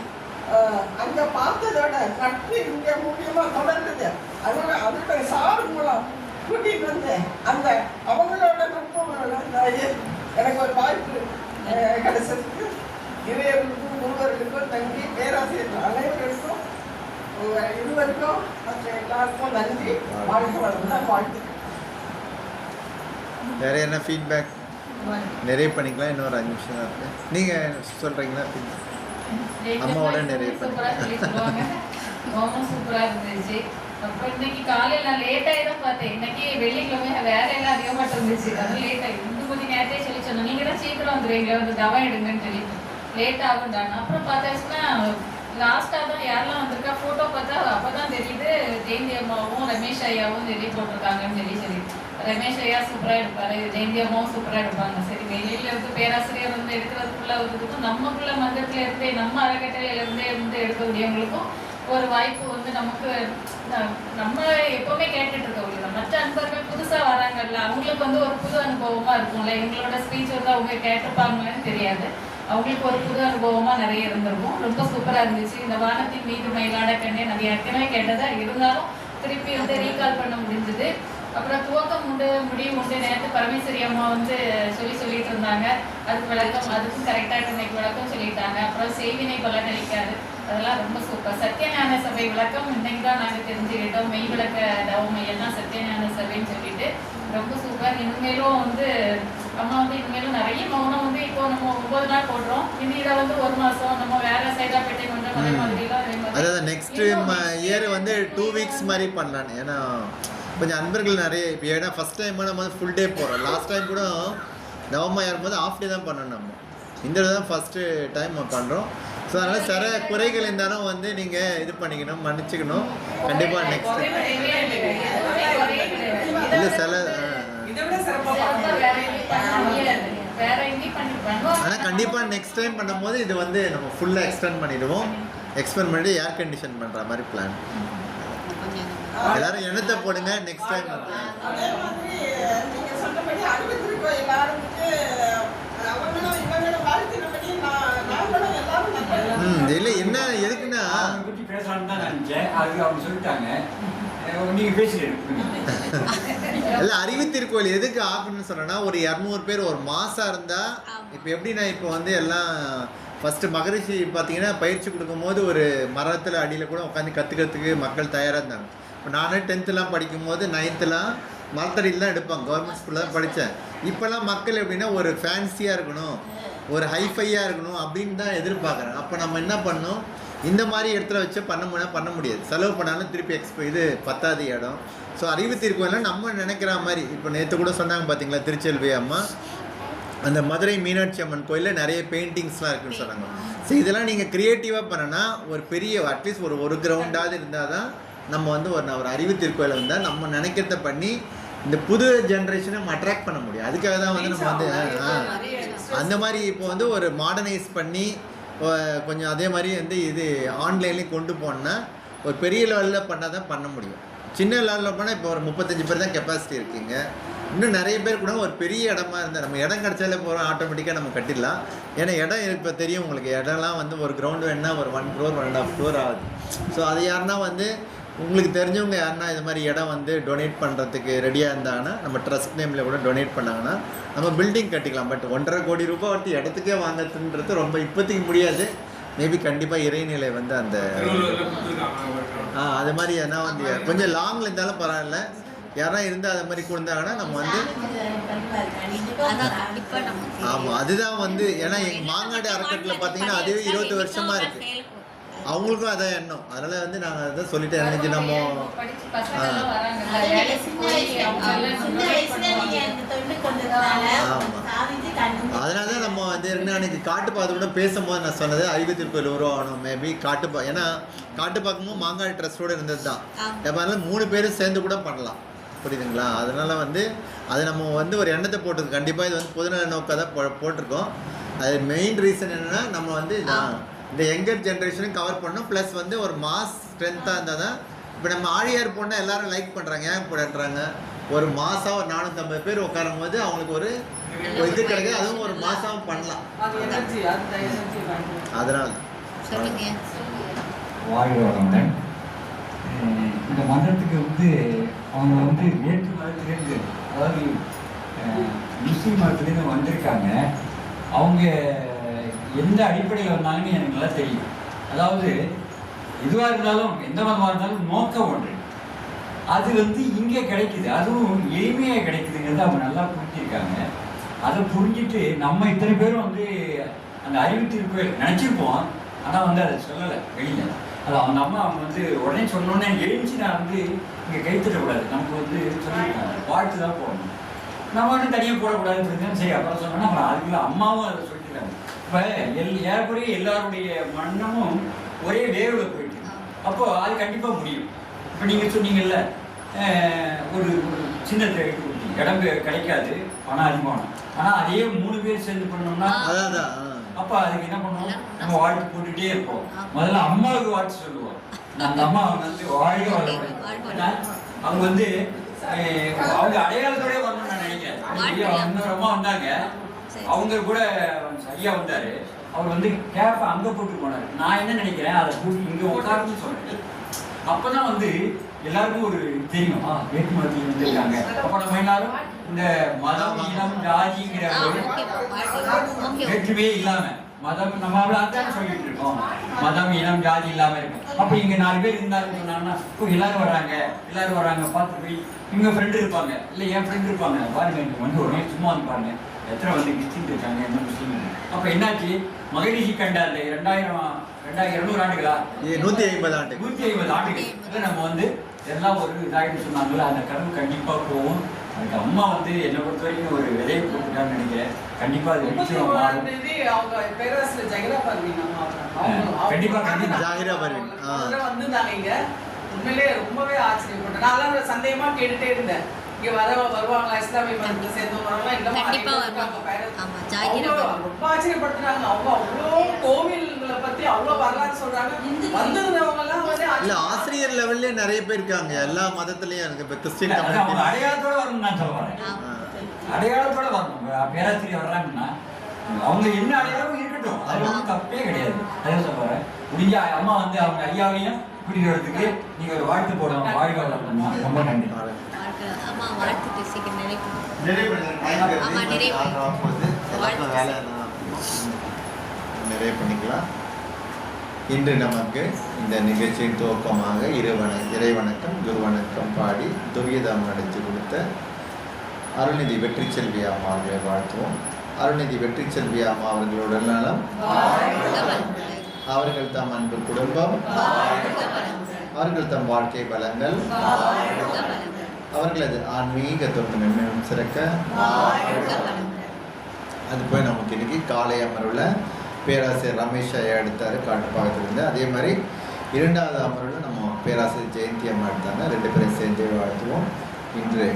அங்கே பார்த்ததோட நட்பு இங்கே முக்கியமாக தொடர்ந்தது. அதோட சார் மூலம் கூட்டிகிட்டு வந்து அந்த அவங்களோட நட்பு எனக்கு ஒரு வாய்ப்பு கிடைச்சதுக்கு இளையர்களுக்கும் குருவர்களுக்கும் நன்றி. பேராசிரியர் அனைவருக்கும் இருவருக்கும் மற்ற எல்லாருக்கும் நன்றி. வாழ்க வளமுடன். வாழ்த்து.
வேற என்ன ஃபீட்பேக் நிறைய பண்ணிக்கலாம். இன்னொரு 5 நிமிஷம் தான் இருக்கு. நீங்க சொல்றீங்களா? அம்மாவோட நிறைய
சொல்லுவாங்க. சூப்பரா இருந்துச்சு. அப்புறம் இன்னைக்கு காலையில் நான் லேட்டாகி தான் பார்த்தேன். இன்னைக்கு வெள்ளிக்கிழமை வேலையெல்லாம் அதிகமாக இருந்துச்சு, அது லேட் ஆகி. இன்னும் கொஞ்சம் நேரத்தே சொல்லி சொன்னேன், நீங்கள் தான் சீக்கிரம் வந்துடுவீங்க, வந்து தவம் எடுங்கன்னு சொல்லி லேட் ஆகும் தான். அப்புறம் பார்த்தாச்சுன்னா லாஸ்ட்டாக தான் யாரெல்லாம் வந்திருக்கா ஃபோட்டோ பார்த்தா அப்போ தான் தெரியுது ஜெயந்தி அம்மாவும் ரமேஷ் ஐயாவும் சொல்லி போட்டிருக்காங்கன்னு சொல்லி ரமேஷ் ஐயா சூப்பராக எடுப்பார், ஜெயந்தி அம்மாவும் சூப்பராக எடுப்பாங்க. சரி, வெளியில் இருந்து பேராசிரியர் வந்து எடுக்கிறதுக்குள்ள ஒரு இதுக்கும் நம்மக்குள்ள மந்தத்தில் இருந்தே நம்ம அறக்கட்டளையிலேருந்தே இருந்து எடுக்கக்கூடியவங்களுக்கும் ஒரு வாய்ப்பு வந்து நமக்கு நம்ம எப்போவுமே கேட்டுட்டு இருக்கோம். மற்ற அன்பர்கள் புதுசாக வராங்கல்ல, அவங்களுக்கு வந்து ஒரு புது அனுபவமாக இருக்கும்ல. இவங்களோட ஸ்பீச் வந்து அவங்க கேட்டிருப்பாங்கன்னு தெரியாது, அவங்களுக்கு ஒரு புது அனுபவமாக நிறைய இருந்திருக்கும். ரொம்ப சூப்பராக இருந்துச்சு. இந்த வானத்தின் மீது மயிலாட கண்ணே நிறைய ஏற்கனவே கேட்டதா இருந்தாலும் திருப்பி வந்து ரீகால் பண்ண முடிஞ்சது. அப்புறம் துவக்கம் உண்டு முடிவு உண்டு. நேற்று பரமேஸ்வரி அம்மா வந்து சொல்லிட்டு இருந்தாங்க, அதுக்கு விளக்கம், அதுக்கும் கரெக்டாக இன்னைக்கு விளக்கம் சொல்லிட்டாங்க. அப்புறம் செய்வினை பலனளிக்காது, அதெல்லாம் ரொம்ப சூப்பர். சத்யஞான சபை விளக்கம் இன்னைக்கு தான் நாங்கள் தெரிஞ்சுக்கிட்டோம். மெய் விளக்க தவமையல் தான் சத்யஞான சபைன்னு சொல்லிட்டு ரொம்ப சூப்பர். இனிமேலும் வந்து அம்மா வந்து இனிமேலும் நிறைய மௌனம் வந்து இப்போ நம்ம 9 நாள் போடுறோம். இதை வந்து 1 மாதம் நம்ம வேற சைதாப்பேட்டை பண்ணுறோம். அதே மாதிரிலாம்
அதாவது நெக்ஸ்ட் இயர் வந்து 2 வீக்ஸ் மாதிரி பண்ணலாம். ஏன்னா கொஞ்சம் அன்பர்கள் நிறைய இப்போ ஏன்னா ஃபஸ்ட் டைம் நம்ம வந்து ஃபுல் டே போகிறோம். லாஸ்ட் டைம் கூட நவம்பர் இருக்கும்போது ஆஃப் டே தான் பண்ணணும். நம்ம இந்த தான் ஃபஸ்ட்டு டைம் பண்ணுறோம். ஸோ அதனால் சில குறைகள் இருந்தாலும் வந்து நீங்கள் இது பண்ணிக்கணும், மன்னிச்சுக்கணும். கண்டிப்பாக நெக்ஸ்ட் இல்லை சில
வேற எங்கேயும் பண்ணி
ஆனால் கண்டிப்பாக நெக்ஸ்ட் டைம் பண்ணும்போது இது வந்து நம்ம ஃபுல்லாக எக்ஸ்டெண்ட் பண்ணிடுவோம். எக்ஸ்பெண்ட் பண்ணிட்டு ஏர் கண்டிஷன் பண்ணுற மாதிரி பிளான். எல்லாரும் எண்ணத்தை போடுங்க நெக்ஸ்ட் டைம்.
அதே மாதிரி நீங்க சொன்னபடி அறிவுத்திருக்கோயில் ஆரம்பிச்சு அவங்களும் இவங்களும் வாழ்த்தினபடி நாங்களும் எல்லாரும்
இல்லை என்ன எதுக்குன்னா
அதை பற்றி பேசலாம்னு தான் நினச்சேன். அது அவங்க சொல்லிட்டாங்க, நீங்கள் பேசிட்டு.
இல்லை அறிவுத்திருக்கோயில் எதுக்கு ஆகணும்னு சொன்னேன்னா ஒரு 200 பேர் ஒரு மாதம் இருந்தால் இப்போ எப்படின்னா இப்போ வந்து எல்லாம் ஃபஸ்ட்டு மகரிஷி பார்த்தீங்கன்னா பயிற்சி கொடுக்கும்போது ஒரு மரத்தில் அடியில் கூட உட்காந்து கற்றுக்கிறதுக்கு மக்கள் தயாராக இருந்தாங்க. இப்போ நானே 10th படிக்கும்போது 9th மரத்தடியில் தான் எடுப்பாங்க. கவர்மெண்ட் ஸ்கூலில் தான் படித்தேன். இப்போல்லாம் மக்கள் எப்படின்னா ஒரு ஃபேன்சியாக இருக்கணும், ஒரு ஹைஃபையாக இருக்கணும் அப்படின்னு தான் எதிர்பார்க்குறாங்க. அப்போ நம்ம என்ன பண்ணணும், இந்த மாதிரி இடத்துல வச்சு பண்ண முடியாது. செலவு பண்ணாலும் திருப்பி இது பத்தாத இடம். ஸோ அறிவுத்திருக்கோயிலாம் நம்ம நினைக்கிற மாதிரி இப்போ நேற்று கூட சொன்னாங்க பார்த்தீங்களா, திருச்செல்வி அம்மா அந்த மதுரை மீனாட்சி அம்மன் கோயிலில் நிறைய பெயிண்டிங்ஸ்லாம் இருக்குதுன்னு சொன்னாங்க. ஸோ இதெல்லாம் நீங்கள் க்ரியேட்டிவாக பண்ணனா ஒரு பெரிய அட்லீஸ்ட் ஒரு கிரவுண்டாவது இருந்தால் தான் நம்ம வந்து ஒரு அறிவுத்திருக்கோயிலை வந்தால் நம்ம நினைக்கிறத பண்ணி இந்த புது ஜென்ரேஷனை நம்ம அட்ராக்ட் பண்ண முடியும். அதுக்காக தான் வந்து நம்ம வந்து அந்த மாதிரி இப்போ வந்து ஒரு மாடர்னைஸ் பண்ணி கொஞ்சம் அதே மாதிரி வந்து இது ஆன்லைன்லேயும் கொண்டு போனால் ஒரு பெரிய லெவலில் பண்ணால் தான் பண்ண முடியும். சின்ன லெவலில் போனால் இப்போ ஒரு 35 பேர் தான் கெப்பாசிட்டி இருக்குங்க. இன்னும் நிறைய பேர் கூட ஒரு பெரிய இடமா இருந்தால் நம்ம இடம் கிடச்சாலே போகிறோம், ஆட்டோமேட்டிக்காக நம்ம கட்டிடலாம். ஏன்னா இடம் இப்போ தெரியும் உங்களுக்கு, இடம்லாம் வந்து ஒரு கிரவுண்டு வேணுன்னா ஒரு 1 crore 1.5 crore ஆகுது. ஸோ அது யாருன்னா வந்து உங்களுக்கு தெரிஞ்சவங்க யாருன்னா இது மாதிரி இடம் வந்து டொனேட் பண்ணுறதுக்கு ரெடியாக இருந்தாங்கன்னா நம்ம ட்ரஸ்ட் நேமில் கூட டொனேட் பண்ணாங்கன்னா நம்ம பில்டிங் கட்டிக்கலாம். பட் 1.5 கோடி ரூபாய் வந்து இடத்துக்கே வாங்கிறதுன்றது ரொம்ப இப்போதைக்கு முடியாது. மேபி கண்டிப்பாக இறைநிலை வந்து அந்த அது மாதிரி ஏன்னா வந்து கொஞ்சம் லாங்கில் இருந்தாலும் பரவாயில்ல, யாரா இருந்தால் அது மாதிரி கொடுத்தாங்கன்னா நம்ம வந்து ஆமாம் அதுதான் வந்து ஏன்னா எங்கள் மாங்காடு அறக்கட்டில் பார்த்தீங்கன்னா அதுவே 20 வருஷமாக இருக்குது. அவங்களுக்கும் அதான் எண்ணம். அதனால் வந்து நாங்கள் அதான் சொல்லிட்டு நினைச்சு நம்ம அதனால தான் நம்ம வந்து அன்னைக்கு காட்டுப்பாதை கூட பேசும்போது நான் சொன்னது அறிவுத்திருக்கோயில் உருவாகணும். மேபி ஏன்னா காட்டுப்பாக்கமும் மாங்காடு ட்ரஸ்டோடு இருந்தது தான். அதனால 3 பேரும் சேர்ந்து கூட பண்ணலாம், புரியுதுங்களா? அதனால் வந்து அது நம்ம வந்து ஒரு எண்ணத்தை போட்டது. கண்டிப்பாக இது வந்து பொதுநல நோக்காக தான் போட்டிருக்கோம். அது மெயின் ரீசன் என்னென்னா நம்ம வந்து இந்த யங்கர் ஜென்ரேஷனும் கவர் பண்ணணும். ப்ளஸ் வந்து ஒரு மாஸ் ஸ்ட்ரென்த்தாக இருந்தால் தான் இப்போ நம்ம ஆழியார் போனால் எல்லோரும் லைக் பண்ணுறாங்க. ஏன் போடுறாங்க, ஒரு மாதம் ஒரு 450 பேர் உட்காரும் போது அவங்களுக்கு ஒரு இது கிடைக்குது. அதுவும் ஒரு மாதம் பண்ணலாம். அதனால
வாழ்கிறவங்க இந்த மதத்துக்கு வந்து அவங்க வந்து வேற்று மதத்திலேருந்து, அதாவது முஸ்லீம் மதத்துலேருந்து வந்திருக்காங்க. அவங்க எந்த அடிப்படையில் வந்தாங்கன்னு எனக்கு நல்லா தெரியும். அதாவது எதுவாக இருந்தாலும் எந்த மதமாக இருந்தாலும் நோக்கம் ஒன்று, அது வந்து இங்கே கிடைக்குது, அதுவும் எளிமையாக கிடைக்குதுங்கிறது அவங்க நல்லா புரிஞ்சிருக்காங்க. அதை புரிஞ்சிட்டு நம்ம இத்தனை பேரும் வந்து அந்த அறிவுத்திருக்கோயில் நினச்சிருப்போம், ஆனால் வந்து அதை சொல்லலை வெளியில். அது அவங்க அம்மா அவங்க வந்து உடனே சொன்னோன்னே எழுந்துச்சு நான் வந்து இங்கே கைத்தட்டக்கூடாது, நமக்கு வந்து சொல்லியிருக்காங்க வாழ்த்து தான் போடணும், நம்ம வந்து தனியாக போடக்கூடாதுன்னு சரி அப்புறம் சொன்னோன்னா அப்புறம் அதுக்குள்ள அம்மாவும் அதை சொல்லியிருக்காங்க. இப்போ ஏறக்குறைய எல்லாருடைய மன்னமும் ஒரே வேவில் போயிட்டு அப்போ அது கண்டிப்பாக முடியும். இப்போ நீங்கள் சொன்னீங்கல்ல ஒரு சின்ன இடம் கிடைக்காது, பணம் அதிகமாகணும், ஆனால் அதே 3 பேர் சேர்ந்து பண்ணோம்னா அப்போ அதுக்கு என்ன பண்ணுவோம், நம்ம வாழ்த்து போட்டுகிட்டே இருப்போம். முதல்ல அம்மாவுக்கு வாழ்த்து சொல்லுவோம். அந்த அம்மா வந்து வாழ்க வளமுடன், அவங்க வந்து அவங்க அடையாளத்தோடய வரணும்னு நான் நினைக்கிறேன். இன்னொரு அம்மா வந்தாங்க, அவங்க கூட ஐயா வந்தார், அவர் வந்து கேப்பை அங்கே போட்டு போனார். நான் என்ன நினைக்கிறேன், அதை போட்டு இங்கே உட்காருன்னு சொல்கிறேன். அப்போ தான் வந்து எல்லாருக்கும் ஒரு தெரியும், வேற்று மதத்தில் வந்துருக்காங்க. அப்போ நம்ம எல்லாரும் இந்த மதம் இனம் ஜாதிங்கிற வேற்றுமையே இல்லாமல் மதம் நம்ம அதான் சொல்லிட்டு இருக்கோம், மதம் இனம் ஜாதி இல்லாமல் இருக்கும். அப்போ இங்கே 4 பேர் இருந்தாருன்னு சொன்னாங்கன்னா இப்போ எல்லாரும் வராங்க பார்த்து போய் இவங்க ஃப்ரெண்டு இருப்பாங்க, இல்லை என் ஃப்ரெண்டு இருப்பாங்க, பாருங்க இங்கே வந்து ஒரு சும்மா வந்து பாருங்க எத்தனை வந்து கிறிஸ்டின் இருக்காங்க, என்ன முஸ்லீம். அப்போ என்னாச்சு, மகரிஷி கண்ட அந்த 200 ஆண்டுகளா
150
ஆண்டுகள் நம்ம வந்து எல்லாம் ஒரு இதாகிட்டு சொன்னாங்களா, அந்த கனவு கண்டிப்பாக போகும். அதுக்கு அம்மா வந்து என்னை பொறுத்த வரைக்கும் ஒரு விதையை போட்டுட்டான்னு நினைக்கிறேன். கண்டிப்பாக அது நிச்சயம்
வந்திருந்தாங்க. உண்மையிலே ரொம்பவே ஆச்சரியப்பட்டேன். நான் சந்தேகமா கேட்டுட்டே இருந்தேன், இங்கே வருவாங்களா இஸ்லாமிய மதத்தை சேர்ந்தவங்கலாம் இல்லமா
கண்டிப்பா வருவாங்க. ஆமா, ஜாகிர்
ரொம்ப ஆச்சரியப்படுத்துறாங்க. அவங்க அவ்வளோ கோவில்களை பத்தி அவ்வளோ வரலாறு சொல்றாங்க. வந்தவங்க எல்லாம் வந்து
இல்ல ஆசிரியர் லெவல்லே நிறைய பேர் இருக்காங்க எல்லா மதத்துலயும் இருக்கு. இப்போ கிறிஸ்டின்
அவங்க
கம்யூனிட்டி
அடையாளத்தோட வரணும் நான் சொல்றேன். அடையாளத்தோட வரணும். பேராசிரியர் வர்றாங்கன்னா அவங்க என்ன அடையாளமும் இருக்கட்டும், அது ஒன்றும் தப்பே கிடையாது. அதே சொல்றேன். முடிஞ்ச அம்மா வந்து அவங்க ஐயாவையும் கூட்டிட்டு வரதுக்கு நீங்க ஒரு வாழ்த்து போடணும். வாழ்க வளர்க்கணுமா. ரொம்ப நன்றி.
அம்மா வாழ்த்துட்டு சீக்கிரம் நிறைவு
ஆமா,
நிறைய பண்ணிக்கலாம். இன்று நமக்கு இந்த நிகழ்ச்சியின் துவக்கமாக இறைவணக்கம் குருவணக்கம் பாடி துரியதாம் நடித்து கொடுத்த அருள்நிதி வெற்றி செல்வி அம்மா அவர்களை வாழ்த்துவோம். அருள்நிதி வெற்றி செல்வி அம்மா அவர்களுடன் நலம், அவர்கள் தம் அன்பு குடும்பம், அவர்கள் தம் வாழ்க்கை பலங்கள், அவர்களது ஆன்மீக தொண்டு மென்மேலும் சிறக்க. அது போய் நமக்கு இன்னைக்கு காலை அமர்வில் பேராசிரியர் ரமேஷ் ஐயா எடுத்தார் காட்டுப்பாக்கத்திலிருந்து. அதே மாதிரி 2வது அமர்வில் நம்ம பேராசிரியர் ஜெயந்தி அம்மா எடுத்தாங்க. 2 பேரும் சேர்ந்து வாழ்த்துவோம். இன்று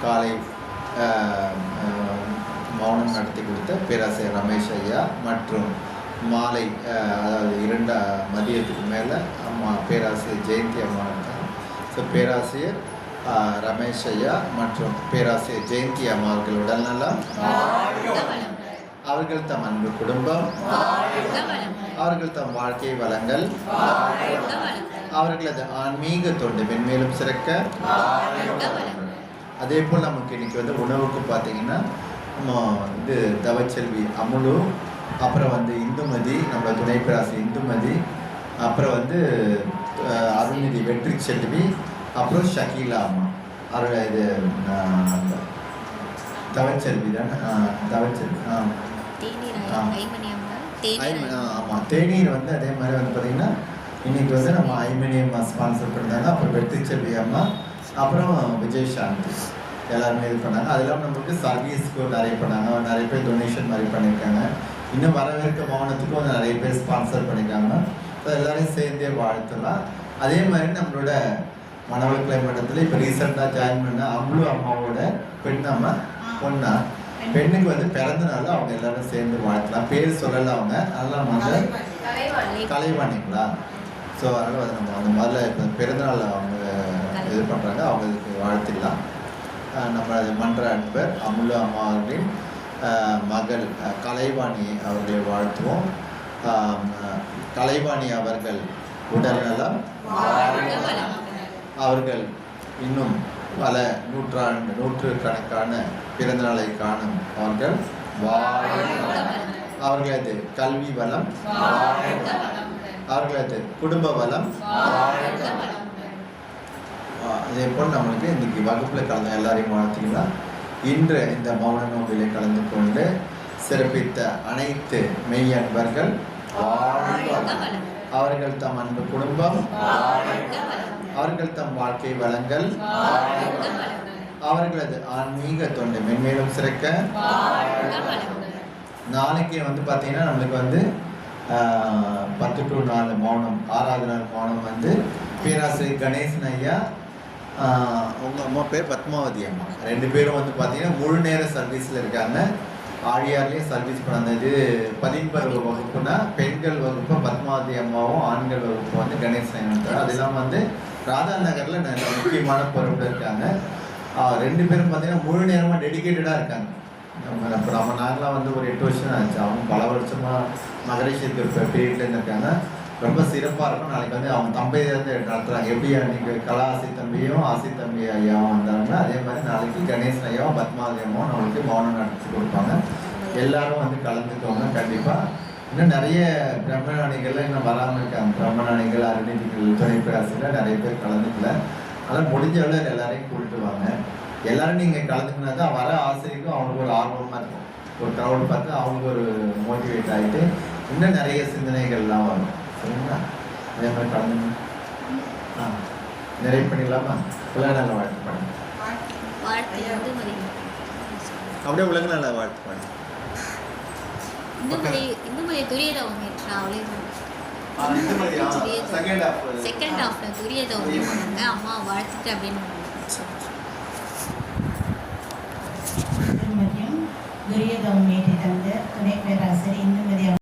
காலை மௌனம் நடத்தி கொடுத்த பேராசிரியர் ரமேஷ் ஐயா மற்றும் மாலை அதாவது மதியத்துக்கு மேலே அம்மா பேராசிரியர் ஜெயந்தி அம்மா இருக்காங்க. ஸோ பேராசிரியர் ரமேஷ் ஐயா மற்றும் பேராசிரியர் ஜெயந்தி அம்மா அவர்கள் உடல்நலம், அவர்கள் தம் அன்பு குடும்பம், அவர்கள் தம் வாழ்க்கை வளங்கள், அவர்களது ஆன்மீக தொண்டு மென்மேலும் சிறக்க. அதே போல் நமக்கு இன்னைக்கு வந்து உணவுக்கு பார்த்தீங்கன்னா இது தவச்செல்வி அமுலு, அப்புறம் வந்து இந்துமதி, நம்ம துணை பேராசிரியர் இந்துமதி, அப்புறம் வந்து அருள்நிதி வெற்றி செல்வி, அப்புறம் ஷகீலா அம்மா இது தவச்செல்வி தானே. தவச்செல்வி ஆமாம். தேநீர் வந்து அதே மாதிரி வந்து பார்த்திங்கன்னா இன்றைக்கி வந்து நம்ம ஐமணி அம்மா ஸ்பான்சர் பண்ணாங்க. அப்புறம் வெற்றி செல்வி அம்மா, அப்புறம் விஜய் சாந்தி எல்லாருமே இது பண்ணாங்க. அது இல்லாமல் நம்மளுக்கு சர்வீஸ்க்கு நிறைய பண்ணாங்க. நிறைய பேர் டொனேஷன் மாதிரி பண்ணியிருக்காங்க. இன்னும் வரவேற்க மௌனத்துக்கும் வந்து நிறைய பேர் ஸ்பான்சர் பண்ணியிருக்காங்க. ஸோ எல்லோரையும் சேர்ந்தே வாழ்த்தலாம். அதே மாதிரி நம்மளோட மணவளக்கலை மட்டத்தில் இப்போ ரீசெண்டாக ஜாயின் பண்ண அம்லு அம்மாவோட பெண்ணம்மா பொண்ணா பெண்ணுக்கு வந்து பிறந்த நாள் அவங்க எல்லாரும் சேர்ந்து வாழ்த்தலாம். பேர் சொல்லலை அவங்க, அதெல்லாம் வந்து கலைவாணிங்களா. ஸோ அதனால் வந்து நம்ம அந்த மாதிரில இப்போ பிறந்தநாள் அவங்க இது பண்ணுறாங்க, அவங்களுக்கு வாழ்த்திடலாம். நம்ம மன்ற அன்பர் அமுலு அம்மா அவர்களின் மகள் கலைவாணி அவர்களை வாழ்த்துவோம். கலைவாணி அவர்கள் உடல்நலம், அவர்கள் இன்னும் பல நூற்றுக்கணக்கான பிறந்தநாளை காணும் அவர்கள் அவர்களது கல்வி வளம், அவர்களது குடும்ப வளம். அதே போல் நம்மளுக்கு இன்னைக்கு வகுப்பில் கலந்த எல்லாரையும் வாழ்த்திக்கலாம். இன்று இந்த மௌன நோம்பிலே கலந்து கொண்டு சிறப்பித்த அனைத்து மெய் அன்பர்கள் அவர்கள் தம் அன்பு குடும்பம், அவர்கள் தம் வாழ்க்கை வளங்கள், அவர்களது ஆன்மீக தொண்டு மென்மேலும் சிறக்க. நாளைக்கு வந்து பார்த்தீங்கன்னா நம்மளுக்கு வந்து 10 to 4 மௌனம், 6வது நாள் மௌனம் வந்து பேராசிரியர் கணேசன் ஐயா, உங்கள் அம்மா பேர் பத்மாவதி அம்மா, 2 பேரும் வந்து பார்த்தீங்கன்னா முழு நேர சர்வீஸில் இருக்காங்க. ஆழியார்லேயே சர்வீஸ் பண்ணது 11 வகுப்புனா பெண்கள் வகுப்பு பத்மாவதி அம்மாவும், ஆண்கள் வகுப்பு வந்து கணேசன் ஐயா. அது இல்லாமல் வந்து ராதா நகரில் முக்கியமான பொறுப்பில் இருக்காங்க. 2 பேரும் பார்த்தீங்கன்னா முழு நேரமாக டெடிக்கேட்டடாக இருக்காங்க. இப்போ நாங்களாம் வந்து ஒரு 8 வருஷம் ஆச்சு. அவங்க பல வருஷமாக மகரேஷருக்கு பீரியட்லேருந்து இருக்காங்க. ரொம்ப சிறப்பாக இருக்கும். நாளைக்கு வந்து அவங்க தம்பையிலேருந்து நடத்துகிறாங்க. எப்படி அன்றைக்கி கலா ஆசி தம்பியும் ஆசி தம்பி ஐயாவும் வந்தாங்க, அதே மாதிரி நாளைக்கு கணேசன் ஐயாவும் பத்மாவதி அம்மாவும் நம்மளுக்கு மௌனம் நடத்தி கொடுப்பாங்க. எல்லாரும் வந்து கலந்துக்கோங்க கண்டிப்பாக. இன்னும் நிறைய பிரம்மநாணிகள்லாம் இன்னும் வராமல் இருக்காங்க. பிரம்மநாணிகள், அருணிதிகள், துணை பேராசிரியர்கள் நிறைய பேர் கலந்துக்கல. அதனால் முடிஞ்ச அளவு எல்லாரையும் கூப்பிட்டு வாங்க. எல்லோரும் நீங்கள் கலந்துக்கினா தான் வர ஆசிரியருக்கும் அவங்களுக்கு ஒரு ஆர்வமாக இருக்கும். ஒரு க்ரௌட் பார்த்து அவங்களுக்கு ஒரு மோட்டிவேட் ஆகிட்டு இன்னும் நிறைய சிந்தனைகள்லாம் வரும். சரிங்களா? அதே மாதிரி கலந்து நிறைய பண்ணிடலாமா? உலக நல்ல வாழ்த்து பண்ணுங்க. அப்படியே உலக நல்ல வாழ்த்து பண்ணுங்க.
இந்துமதி துரியதவம் செகண்ட் ஹாஃப்ல துரியதவம் அம்மா வாழ்த்துட்டு அப்படின்னு
கவுன் ஏற்றி தந்த துணை பேராசிரியர் இந்துமதி